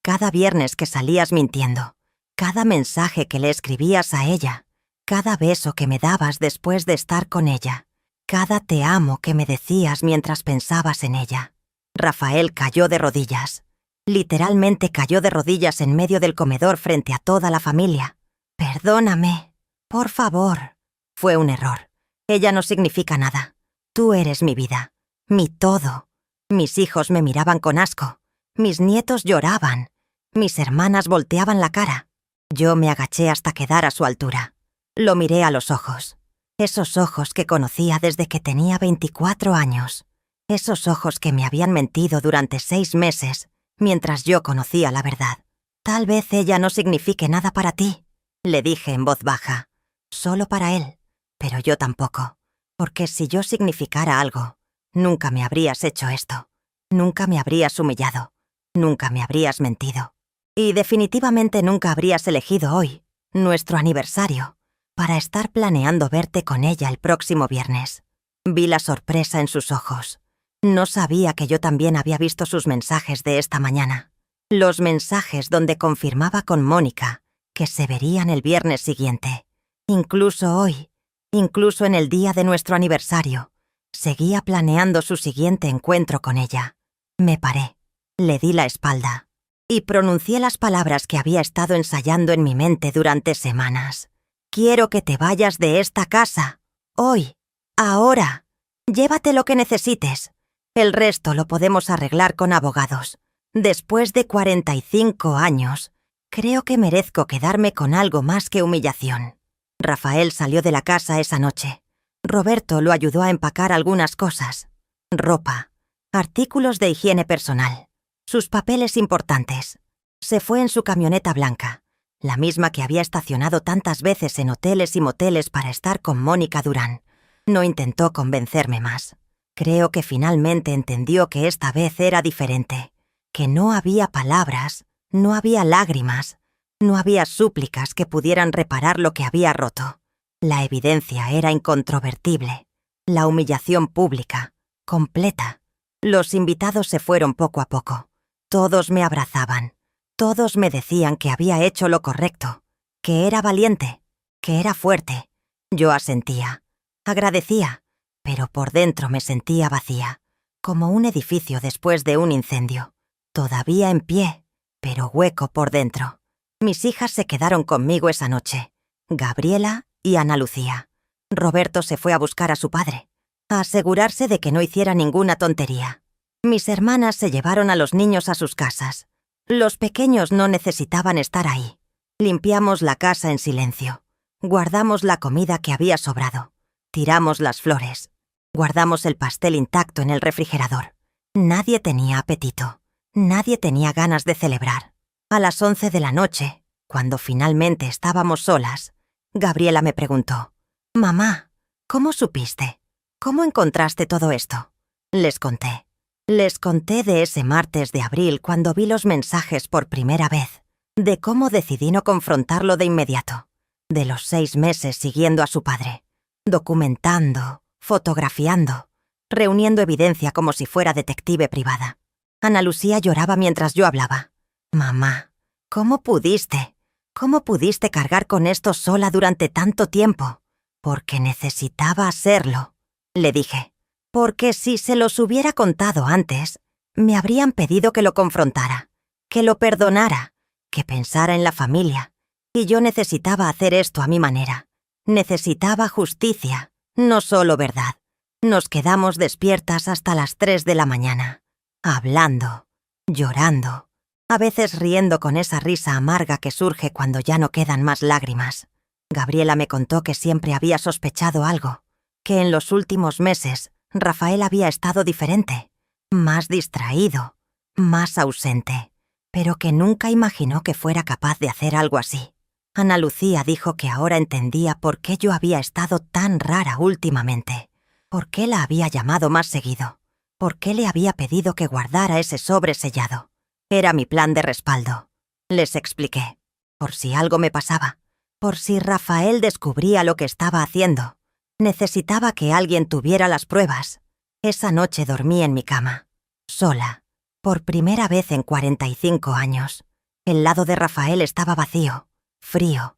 Cada viernes que salías mintiendo. Cada mensaje que le escribías a ella. cada beso que me dabas después de estar con ella, cada te amo que me decías mientras pensabas en ella. Rafael cayó de rodillas. Literalmente cayó de rodillas en medio del comedor frente a toda la familia. Perdóname, por favor. Fue un error. Ella no significa nada. Tú eres mi vida, mi todo. Mis hijos me miraban con asco. Mis nietos lloraban. Mis hermanas volteaban la cara. Yo me agaché hasta quedar a su altura. Lo miré a los ojos. Esos ojos que conocía desde que tenía 24 años. Esos ojos que me habían mentido durante 6 meses, mientras yo conocía la verdad. Tal vez ella no signifique nada para ti, le dije en voz baja. Solo para él, pero yo tampoco. Porque si yo significara algo, nunca me habrías hecho esto. Nunca me habrías humillado. Nunca me habrías mentido. Y definitivamente nunca habrías elegido hoy, nuestro aniversario, para estar planeando verte con ella el próximo viernes. Vi la sorpresa en sus ojos. No sabía que yo también había visto sus mensajes de esta mañana. Los mensajes donde confirmaba con Mónica que se verían el viernes siguiente. Incluso hoy, incluso en el día de nuestro aniversario, seguía planeando su siguiente encuentro con ella. Me paré, le di la espalda y pronuncié las palabras que había estado ensayando en mi mente durante semanas. Quiero que te vayas de esta casa. Hoy. Ahora. Llévate lo que necesites. El resto lo podemos arreglar con abogados. Después de 45 años, creo que merezco quedarme con algo más que humillación. Rafael salió de la casa esa noche. Roberto lo ayudó a empacar algunas cosas. Ropa, artículos de higiene personal, sus papeles importantes. Se fue en su camioneta blanca, la misma que había estacionado tantas veces en hoteles y moteles para estar con Mónica Durán. No intentó convencerme más. Creo que finalmente entendió que esta vez era diferente, que no había palabras, no había lágrimas, no había súplicas que pudieran reparar lo que había roto. La evidencia era incontrovertible, la humillación pública, completa. Los invitados se fueron poco a poco. Todos me abrazaban, todos me decían que había hecho lo correcto, que era valiente, que era fuerte. Yo asentía, agradecía, pero por dentro me sentía vacía, como un edificio después de un incendio, todavía en pie, pero hueco por dentro. Mis hijas se quedaron conmigo esa noche, Gabriela y Ana Lucía. Roberto se fue a buscar a su padre, a asegurarse de que no hiciera ninguna tontería. Mis hermanas se llevaron a los niños a sus casas. Los pequeños no necesitaban estar ahí. Limpiamos la casa en silencio. Guardamos la comida que había sobrado. Tiramos las flores. Guardamos el pastel intacto en el refrigerador. Nadie tenía apetito. Nadie tenía ganas de celebrar. A las 11 de la noche, cuando finalmente estábamos solas, Gabriela me preguntó: «Mamá, ¿cómo supiste? ¿Cómo encontraste todo esto?» Les conté. Les conté de ese martes de abril cuando vi los mensajes por primera vez, de cómo decidí no confrontarlo de inmediato, de los 6 meses siguiendo a su padre, documentando, fotografiando, reuniendo evidencia como si fuera detective privada. Ana Lucía lloraba mientras yo hablaba. «Mamá, ¿cómo pudiste? ¿Cómo pudiste cargar con esto sola durante tanto tiempo?» «Porque necesitaba hacerlo», le dije. «Porque si se los hubiera contado antes, me habrían pedido que lo confrontara, que lo perdonara, que pensara en la familia. Y yo necesitaba hacer esto a mi manera. Necesitaba justicia, no solo verdad». Nos quedamos despiertas hasta las 3 de la mañana, hablando, llorando, a veces riendo con esa risa amarga que surge cuando ya no quedan más lágrimas. Gabriela me contó que siempre había sospechado algo, que en los últimos meses Rafael había estado diferente, más distraído, más ausente, pero que nunca imaginó que fuera capaz de hacer algo así. Ana Lucía dijo que ahora entendía por qué yo había estado tan rara últimamente, por qué la había llamado más seguido, por qué le había pedido que guardara ese sobre sellado. Era mi plan de respaldo. Les expliqué, por si algo me pasaba, por si Rafael descubría lo que estaba haciendo. Necesitaba que alguien tuviera las pruebas. Esa noche dormí en mi cama, sola, por primera vez en 45 años. El lado de Rafael estaba vacío, frío.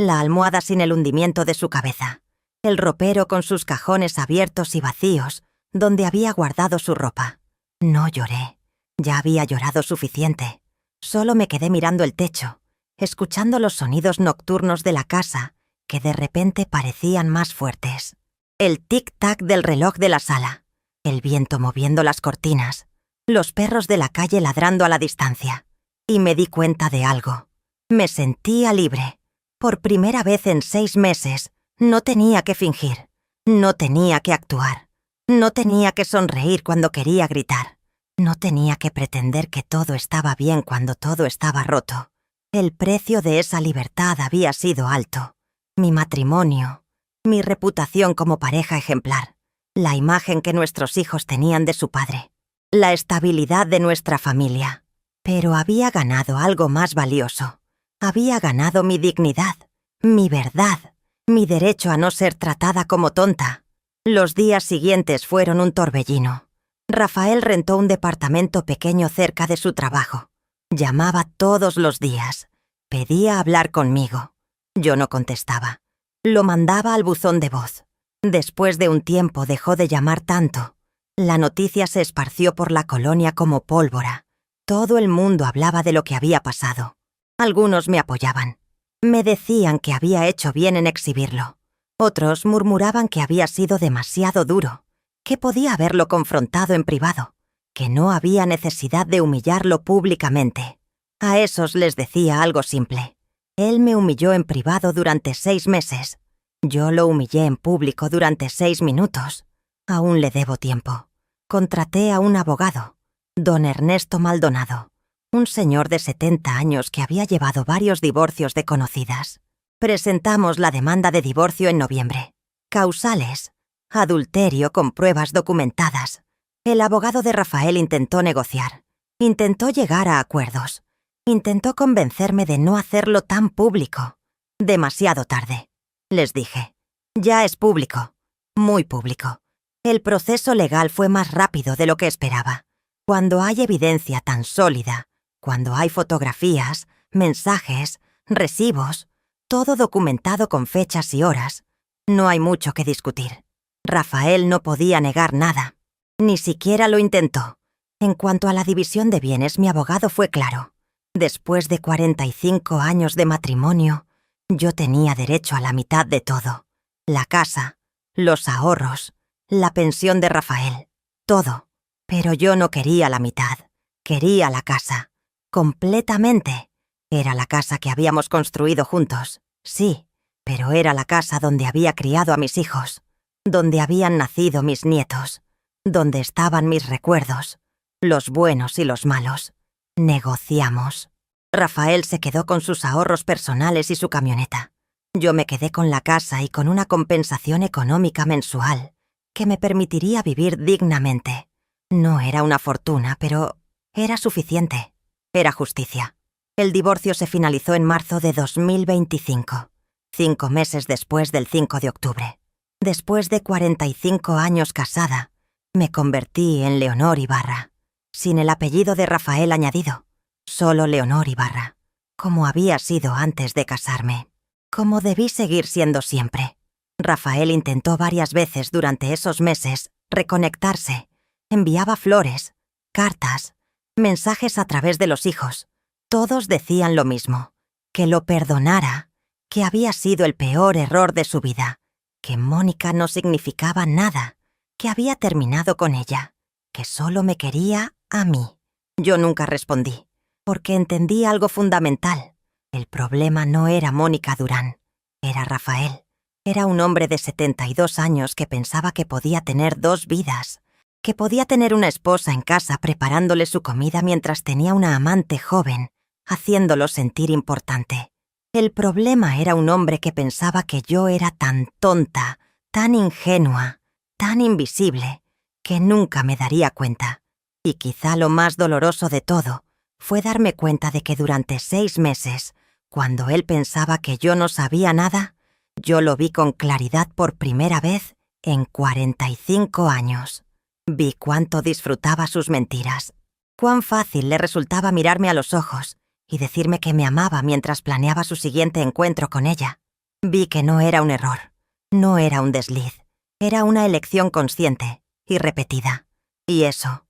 la almohada sin el hundimiento de su cabeza, el ropero con sus cajones abiertos y vacíos, donde había guardado su ropa. No lloré. Ya había llorado suficiente. Solo me quedé mirando el techo, escuchando los sonidos nocturnos de la casa, que de repente parecían más fuertes. El tic-tac del reloj de la sala, el viento moviendo las cortinas, los perros de la calle ladrando a la distancia. Y me di cuenta de algo. Me sentía libre. Por primera vez en 6 meses, no tenía que fingir, no tenía que actuar, no tenía que sonreír cuando quería gritar, no tenía que pretender que todo estaba bien cuando todo estaba roto. El precio de esa libertad había sido alto. Mi matrimonio, mi reputación como pareja ejemplar, la imagen que nuestros hijos tenían de su padre, la estabilidad de nuestra familia. Pero había ganado algo más valioso. Había ganado mi dignidad, mi verdad, mi derecho a no ser tratada como tonta. Los días siguientes fueron un torbellino. Rafael rentó un departamento pequeño cerca de su trabajo. Llamaba todos los días. Pedía hablar conmigo. Yo no contestaba. Lo mandaba al buzón de voz. Después de un tiempo dejó de llamar tanto. La noticia se esparció por la colonia como pólvora. Todo el mundo hablaba de lo que había pasado. Algunos me apoyaban. Me decían que había hecho bien en exhibirlo. Otros murmuraban que había sido demasiado duro, que podía haberlo confrontado en privado, que no había necesidad de humillarlo públicamente. A esos les decía algo simple. Él me humilló en privado durante 6 meses. Yo lo humillé en público durante 6 minutos. Aún le debo tiempo. Contraté a un abogado, don Ernesto Maldonado, un señor de 70 años que había llevado varios divorcios de conocidas. Presentamos la demanda de divorcio en noviembre. Causales: adulterio con pruebas documentadas. El abogado de Rafael intentó negociar. Intentó llegar a acuerdos. Intentó convencerme de no hacerlo tan público. Demasiado tarde. Les dije: ya es público. Muy público. El proceso legal fue más rápido de lo que esperaba. Cuando hay evidencia tan sólida, cuando hay fotografías, mensajes, recibos, todo documentado con fechas y horas, no hay mucho que discutir. Rafael no podía negar nada. Ni siquiera lo intentó. En cuanto a la división de bienes, mi abogado fue claro. Después de 45 años de matrimonio, yo tenía derecho a la mitad de todo. La casa, los ahorros, la pensión de Rafael, todo. Pero yo no quería la mitad. Quería la casa. Completamente. Era la casa que habíamos construido juntos, sí, pero era la casa donde había criado a mis hijos, donde habían nacido mis nietos, donde estaban mis recuerdos, los buenos y los malos. Negociamos. Rafael se quedó con sus ahorros personales y su camioneta. Yo me quedé con la casa y con una compensación económica mensual que me permitiría vivir dignamente. No era una fortuna, pero era suficiente. Era justicia. El divorcio se finalizó en marzo de 2025, 5 meses después del 5 de octubre. Después de 45 años casada, me convertí en Leonor Ibarra, sin el apellido de Rafael añadido, solo Leonor Ibarra, como había sido antes de casarme, como debí seguir siendo siempre. Rafael intentó varias veces durante esos meses reconectarse. Enviaba flores, cartas, mensajes a través de los hijos. Todos decían lo mismo, que lo perdonara, que había sido el peor error de su vida, que Mónica no significaba nada, que había terminado con ella, que solo me quería a mí. Yo nunca respondí, porque entendí algo fundamental. El problema no era Mónica Durán, era Rafael. Era un hombre de 72 años que pensaba que podía tener 2 vidas, que podía tener una esposa en casa preparándole su comida mientras tenía una amante joven, haciéndolo sentir importante. El problema era un hombre que pensaba que yo era tan tonta, tan ingenua, tan invisible, que nunca me daría cuenta. Y quizá lo más doloroso de todo fue darme cuenta de que durante 6 meses, cuando él pensaba que yo no sabía nada, yo lo vi con claridad por primera vez en 45 años. Vi cuánto disfrutaba sus mentiras, cuán fácil le resultaba mirarme a los ojos y decirme que me amaba mientras planeaba su siguiente encuentro con ella. Vi que no era un error, no era un desliz, era una elección consciente y repetida. Y eso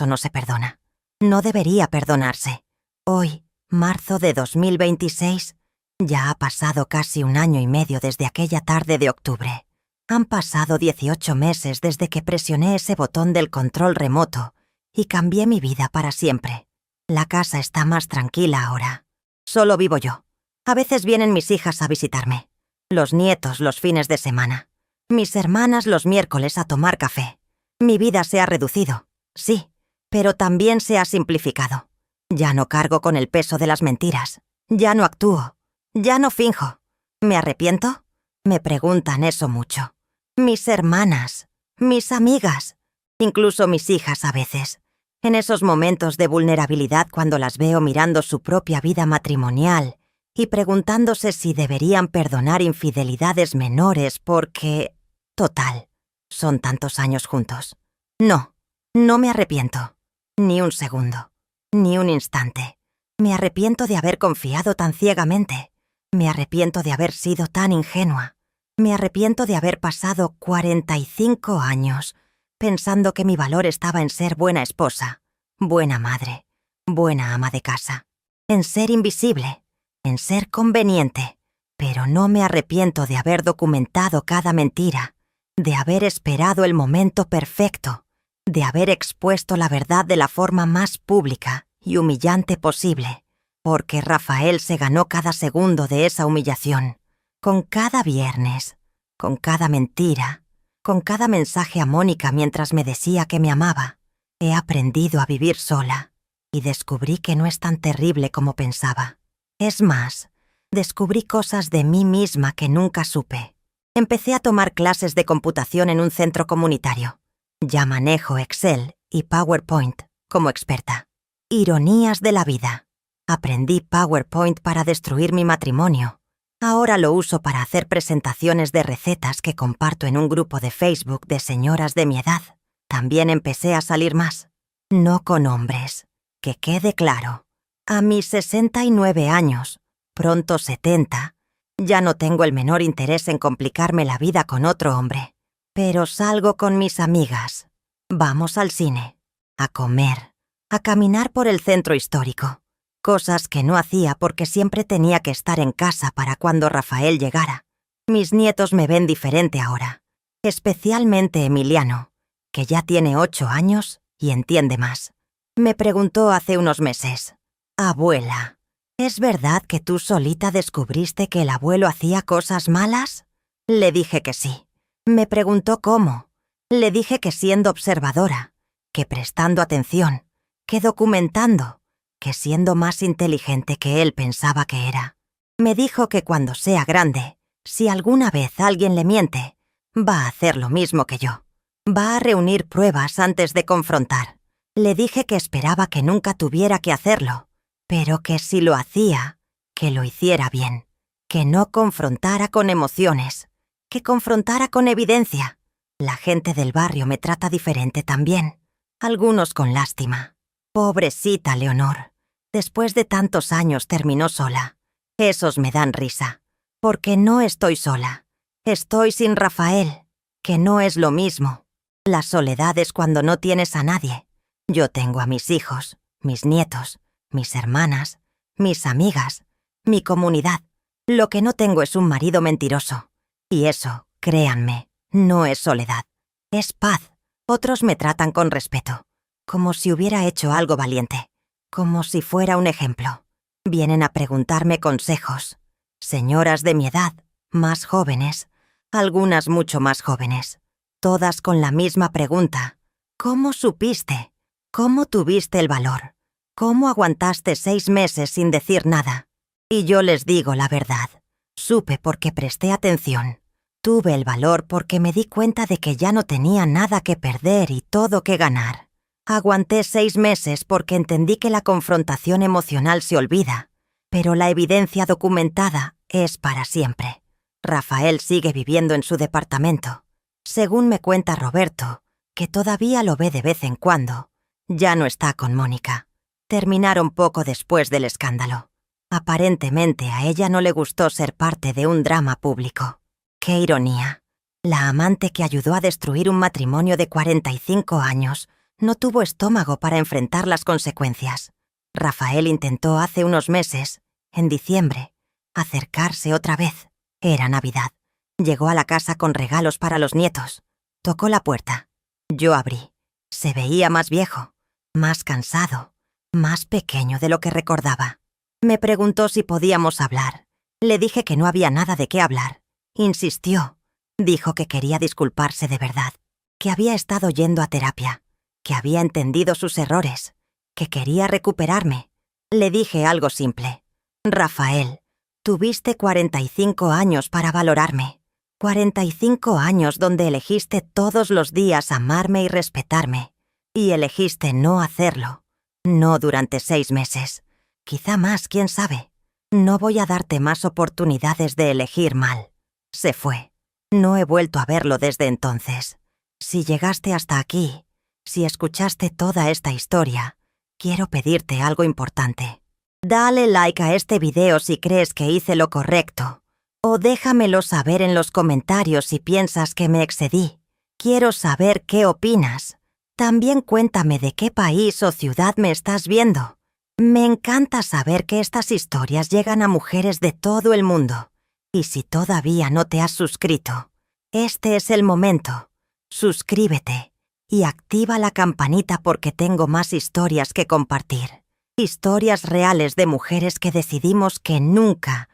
no se perdona. No debería perdonarse. Hoy, marzo de 2026, ya ha pasado casi 1 año y medio desde aquella tarde de octubre. Han pasado 18 meses desde que presioné ese botón del control remoto y cambié mi vida para siempre. La casa está más tranquila ahora. Solo vivo yo. A veces vienen mis hijas a visitarme. Los nietos los fines de semana. Mis hermanas los miércoles a tomar café. Mi vida se ha reducido, sí, pero también se ha simplificado. Ya no cargo con el peso de las mentiras. Ya no actúo. Ya no finjo. ¿Me arrepiento? Me preguntan eso mucho. Mis hermanas, mis amigas, incluso mis hijas a veces. En esos momentos de vulnerabilidad cuando las veo mirando su propia vida matrimonial y preguntándose si deberían perdonar infidelidades menores porque... Total, son tantos años juntos. No, no me arrepiento. Ni un segundo. Ni un instante. Me arrepiento de haber confiado tan ciegamente. Me arrepiento de haber sido tan ingenua. Me arrepiento de haber pasado 45 años pensando que mi valor estaba en ser buena esposa, buena madre, buena ama de casa, en ser invisible, en ser conveniente. Pero no me arrepiento de haber documentado cada mentira, de haber esperado el momento perfecto, de haber expuesto la verdad de la forma más pública y humillante posible, porque Rafael se ganó cada segundo de esa humillación, con cada viernes, con cada mentira, con cada mensaje a Mónica mientras me decía que me amaba. He aprendido a vivir sola y descubrí que no es tan terrible como pensaba. Es más, descubrí cosas de mí misma que nunca supe. Empecé a tomar clases de computación en un centro comunitario. Ya manejo Excel y PowerPoint como experta. Ironías de la vida. Aprendí PowerPoint para destruir mi matrimonio. Ahora lo uso para hacer presentaciones de recetas que comparto en un grupo de Facebook de señoras de mi edad. También empecé a salir más. No con hombres. Que quede claro. A mis 69 años, pronto 70, ya no tengo el menor interés en complicarme la vida con otro hombre. Pero salgo con mis amigas. Vamos al cine, a comer, a caminar por el centro histórico. Cosas que no hacía porque siempre tenía que estar en casa para cuando Rafael llegara. Mis nietos me ven diferente ahora, especialmente Emiliano, que ya tiene 8 años y entiende más. Me preguntó hace unos meses: «Abuela, ¿es verdad que tú solita descubriste que el abuelo hacía cosas malas?» Le dije que sí. Me preguntó cómo. Le dije que siendo observadora, que prestando atención, que documentando, que siendo más inteligente que él pensaba que era. Me dijo que cuando sea grande, si alguna vez alguien le miente, va a hacer lo mismo que yo. Va a reunir pruebas antes de confrontar. Le dije que esperaba que nunca tuviera que hacerlo, pero que si lo hacía, que lo hiciera bien, que no confrontara con emociones, que confrontara con evidencia. La gente del barrio me trata diferente también, algunos con lástima. Pobrecita Leonor, después de tantos años terminó sola. Esos me dan risa, porque no estoy sola. Estoy sin Rafael, que no es lo mismo. La soledad es cuando no tienes a nadie. Yo tengo a mis hijos, mis nietos, mis hermanas, mis amigas, mi comunidad. Lo que no tengo es un marido mentiroso. Y eso, créanme, no es soledad. Es paz. Otros me tratan con respeto, como si hubiera hecho algo valiente, como si fuera un ejemplo. Vienen a preguntarme consejos. Señoras de mi edad, más jóvenes, algunas mucho más jóvenes, todas con la misma pregunta. ¿Cómo supiste? ¿Cómo tuviste el valor? ¿Cómo aguantaste 6 meses sin decir nada? Y yo les digo la verdad. Supe porque presté atención. Tuve el valor porque me di cuenta de que ya no tenía nada que perder y todo que ganar. Aguanté 6 meses porque entendí que la confrontación emocional se olvida, pero la evidencia documentada es para siempre. Rafael sigue viviendo en su departamento. Según me cuenta Roberto, que todavía lo ve de vez en cuando, ya no está con Mónica. Terminaron poco después del escándalo. Aparentemente a ella no le gustó ser parte de un drama público. ¡Qué ironía! La amante que ayudó a destruir un matrimonio de 45 años no tuvo estómago para enfrentar las consecuencias. Rafael intentó hace unos meses, en diciembre, acercarse otra vez. Era Navidad. Llegó a la casa con regalos para los nietos. Tocó la puerta. Yo abrí. Se veía más viejo, más cansado, más pequeño de lo que recordaba. Me preguntó si podíamos hablar. Le dije que no había nada de qué hablar. Insistió. Dijo que quería disculparse de verdad, que había estado yendo a terapia, que había entendido sus errores, que quería recuperarme. Le dije algo simple. Rafael, tuviste 45 años para valorarme. 45 años donde elegiste todos los días amarme y respetarme. Y elegiste no hacerlo. No durante 6 meses. Quizá más, quién sabe. No voy a darte más oportunidades de elegir mal. Se fue. No he vuelto a verlo desde entonces. Si llegaste hasta aquí, si escuchaste toda esta historia, quiero pedirte algo importante. Dale like a este video si crees que hice lo correcto. O déjamelo saber en los comentarios si piensas que me excedí. Quiero saber qué opinas. También cuéntame de qué país o ciudad me estás viendo. Me encanta saber que estas historias llegan a mujeres de todo el mundo. Y si todavía no te has suscrito, este es el momento. Suscríbete y activa la campanita porque tengo más historias que compartir. Historias reales de mujeres que decidimos que nunca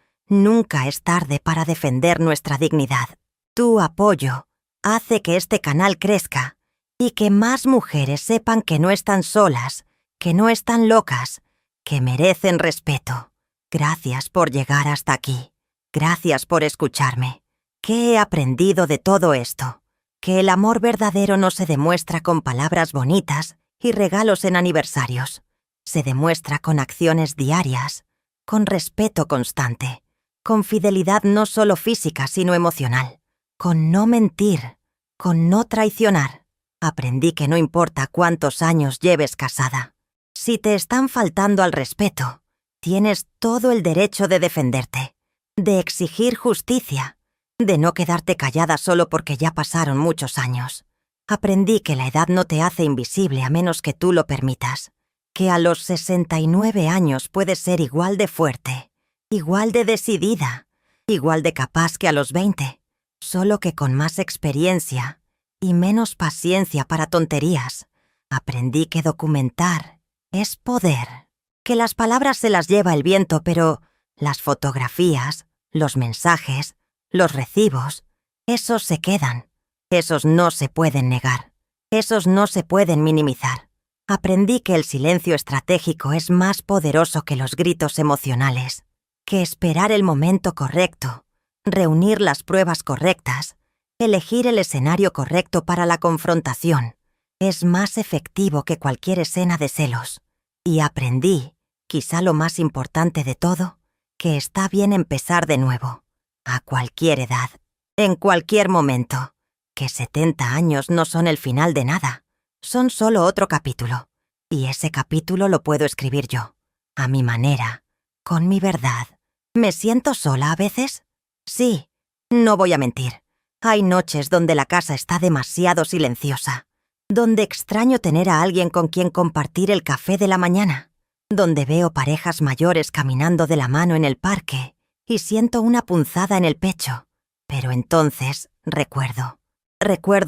es tarde para defender nuestra dignidad. Tu apoyo hace que este canal crezca y que más mujeres sepan que no están solas, que no están locas, que merecen respeto. Gracias por llegar hasta aquí. Gracias por escucharme. ¿Qué he aprendido de todo esto? Que el amor verdadero no se demuestra con palabras bonitas y regalos en aniversarios. Se demuestra con acciones diarias, con respeto constante, con fidelidad no solo física sino emocional, con no mentir, con no traicionar. Aprendí que no importa cuántos años lleves casada. Si te están faltando al respeto, tienes todo el derecho de defenderte, de exigir justicia, de no quedarte callada solo porque ya pasaron muchos años. Aprendí que la edad no te hace invisible a menos que tú lo permitas, que a los 69 años puedes ser igual de fuerte, igual de decidida, igual de capaz que a los 20, solo que con más experiencia y menos paciencia para tonterías. Aprendí que documentar es poder, que las palabras se las lleva el viento, pero las fotografías, los mensajes, los recibos, esos se quedan. Esos no se pueden negar. Esos no se pueden minimizar. Aprendí que el silencio estratégico es más poderoso que los gritos emocionales, que esperar el momento correcto, reunir las pruebas correctas, elegir el escenario correcto para la confrontación, es más efectivo que cualquier escena de celos. Y aprendí, quizá lo más importante de todo, que está bien empezar de nuevo, a cualquier edad, en cualquier momento, que 70 años no son el final de nada, son solo otro capítulo, y ese capítulo lo puedo escribir yo, a mi manera, con mi verdad. ¿Me siento sola a veces? Sí, no voy a mentir. Hay noches donde la casa está demasiado silenciosa, donde extraño tener a alguien con quien compartir el café de la mañana, donde veo parejas mayores caminando de la mano en el parque y siento una punzada en el pecho. Pero entonces recuerdo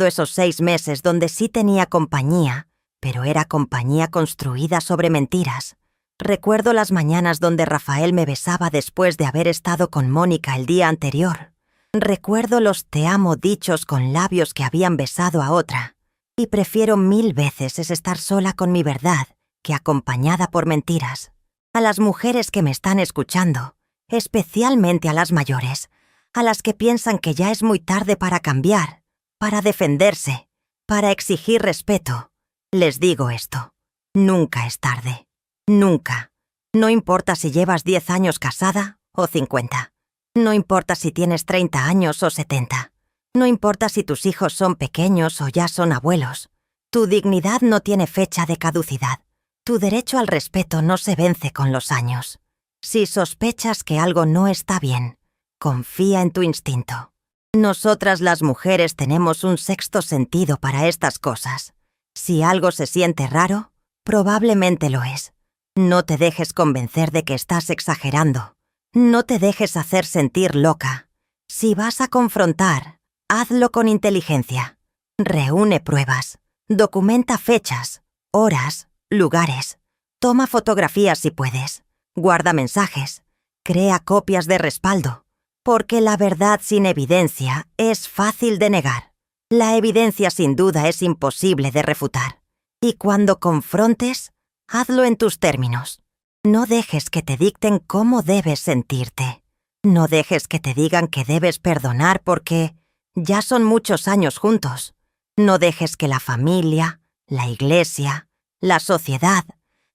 esos 6 meses donde sí tenía compañía, pero era compañía construida sobre mentiras. Recuerdo las mañanas donde Rafael me besaba después de haber estado con Mónica el día anterior. Recuerdo los te amo dichos con labios que habían besado a otra. Y prefiero 1000 veces estar sola con mi verdad que acompañada por mentiras. A las mujeres que me están escuchando, especialmente a las mayores, a las que piensan que ya es muy tarde para cambiar, para defenderse, para exigir respeto, les digo esto: nunca es tarde. Nunca. No importa si llevas 10 años casada o 50. No importa si tienes 30 años o 70. No importa si tus hijos son pequeños o ya son abuelos. Tu dignidad no tiene fecha de caducidad. Tu derecho al respeto no se vence con los años. Si sospechas que algo no está bien, confía en tu instinto. Nosotras las mujeres tenemos un sexto sentido para estas cosas. Si algo se siente raro, probablemente lo es. No te dejes convencer de que estás exagerando. No te dejes hacer sentir loca. Si vas a confrontar, hazlo con inteligencia. Reúne pruebas. Documenta fechas, horas, lugares. Toma fotografías si puedes. Guarda mensajes. Crea copias de respaldo. Porque la verdad sin evidencia es fácil de negar. La evidencia sin duda es imposible de refutar. Y cuando confrontes, hazlo en tus términos. No dejes que te dicten cómo debes sentirte. No dejes que te digan que debes perdonar porque ya son muchos años juntos. No dejes que la familia, la iglesia, la sociedad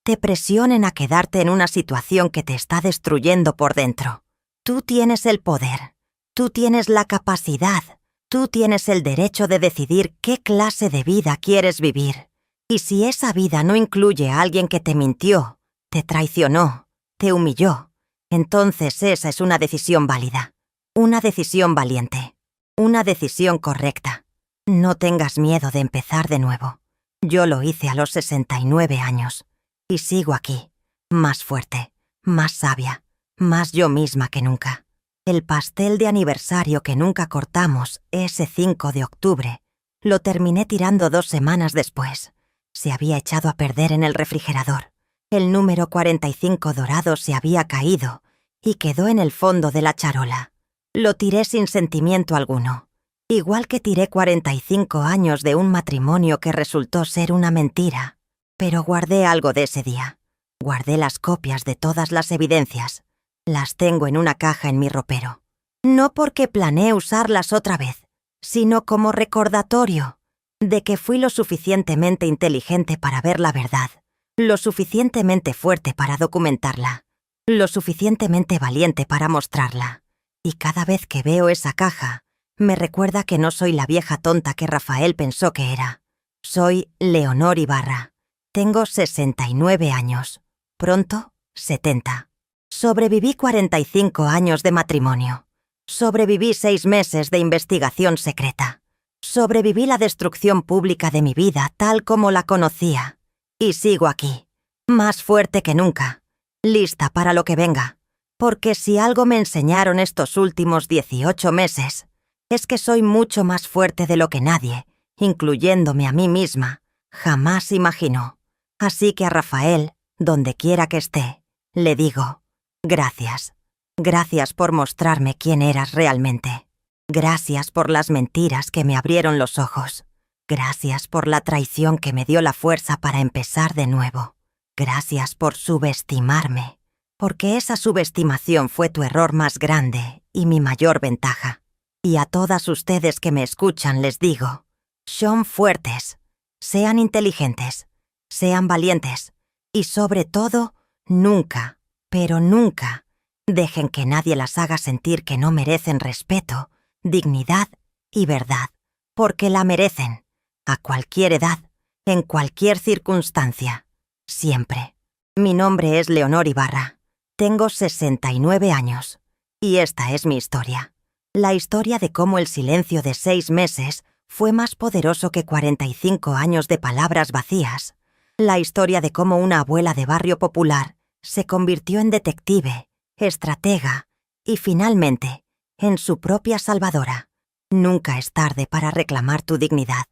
te presionen a quedarte en una situación que te está destruyendo por dentro. Tú tienes el poder, tú tienes la capacidad, tú tienes el derecho de decidir qué clase de vida quieres vivir. Y si esa vida no incluye a alguien que te mintió, te traicionó, te humilló, entonces esa es una decisión válida, una decisión valiente, una decisión correcta. No tengas miedo de empezar de nuevo. Yo lo hice a los 69 años y sigo aquí, más fuerte, más sabia, más yo misma que nunca. El pastel de aniversario que nunca cortamos, ese 5 de octubre, lo terminé tirando 2 semanas después. Se había echado a perder en el refrigerador. El número 45 dorado se había caído y quedó en el fondo de la charola. Lo tiré sin sentimiento alguno. Igual que tiré 45 años de un matrimonio que resultó ser una mentira. Pero guardé algo de ese día. Guardé las copias de todas las evidencias. Las tengo en una caja en mi ropero. No porque planeé usarlas otra vez, sino como recordatorio de que fui lo suficientemente inteligente para ver la verdad, lo suficientemente fuerte para documentarla, lo suficientemente valiente para mostrarla. Y cada vez que veo esa caja, me recuerda que no soy la vieja tonta que Rafael pensó que era. Soy Leonor Ibarra. Tengo 69 años. Pronto, 70. Sobreviví 45 años de matrimonio. Sobreviví 6 meses de investigación secreta. Sobreviví la destrucción pública de mi vida tal como la conocía. Y sigo aquí, más fuerte que nunca, lista para lo que venga. Porque si algo me enseñaron estos últimos 18 meses, es que soy mucho más fuerte de lo que nadie, incluyéndome a mí misma, jamás imaginó. Así que a Rafael, donde quiera que esté, le digo, gracias. Gracias por mostrarme quién eras realmente. Gracias por las mentiras que me abrieron los ojos. Gracias por la traición que me dio la fuerza para empezar de nuevo. Gracias por subestimarme, porque esa subestimación fue tu error más grande y mi mayor ventaja. Y a todas ustedes que me escuchan les digo, son fuertes, sean inteligentes, sean valientes y sobre todo, nunca, pero nunca, dejen que nadie las haga sentir que no merecen respeto, dignidad y verdad, porque la merecen, a cualquier edad, en cualquier circunstancia, siempre. Mi nombre es Leonor Ibarra, tengo 69 años y esta es mi historia. La historia de cómo el silencio de 6 meses fue más poderoso que 45 años de palabras vacías. La historia de cómo una abuela de barrio popular se convirtió en detective, estratega y finalmente en su propia salvadora. Nunca es tarde para reclamar tu dignidad.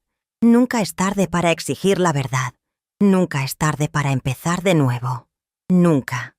Nunca es tarde para exigir la verdad. Nunca es tarde para empezar de nuevo. Nunca.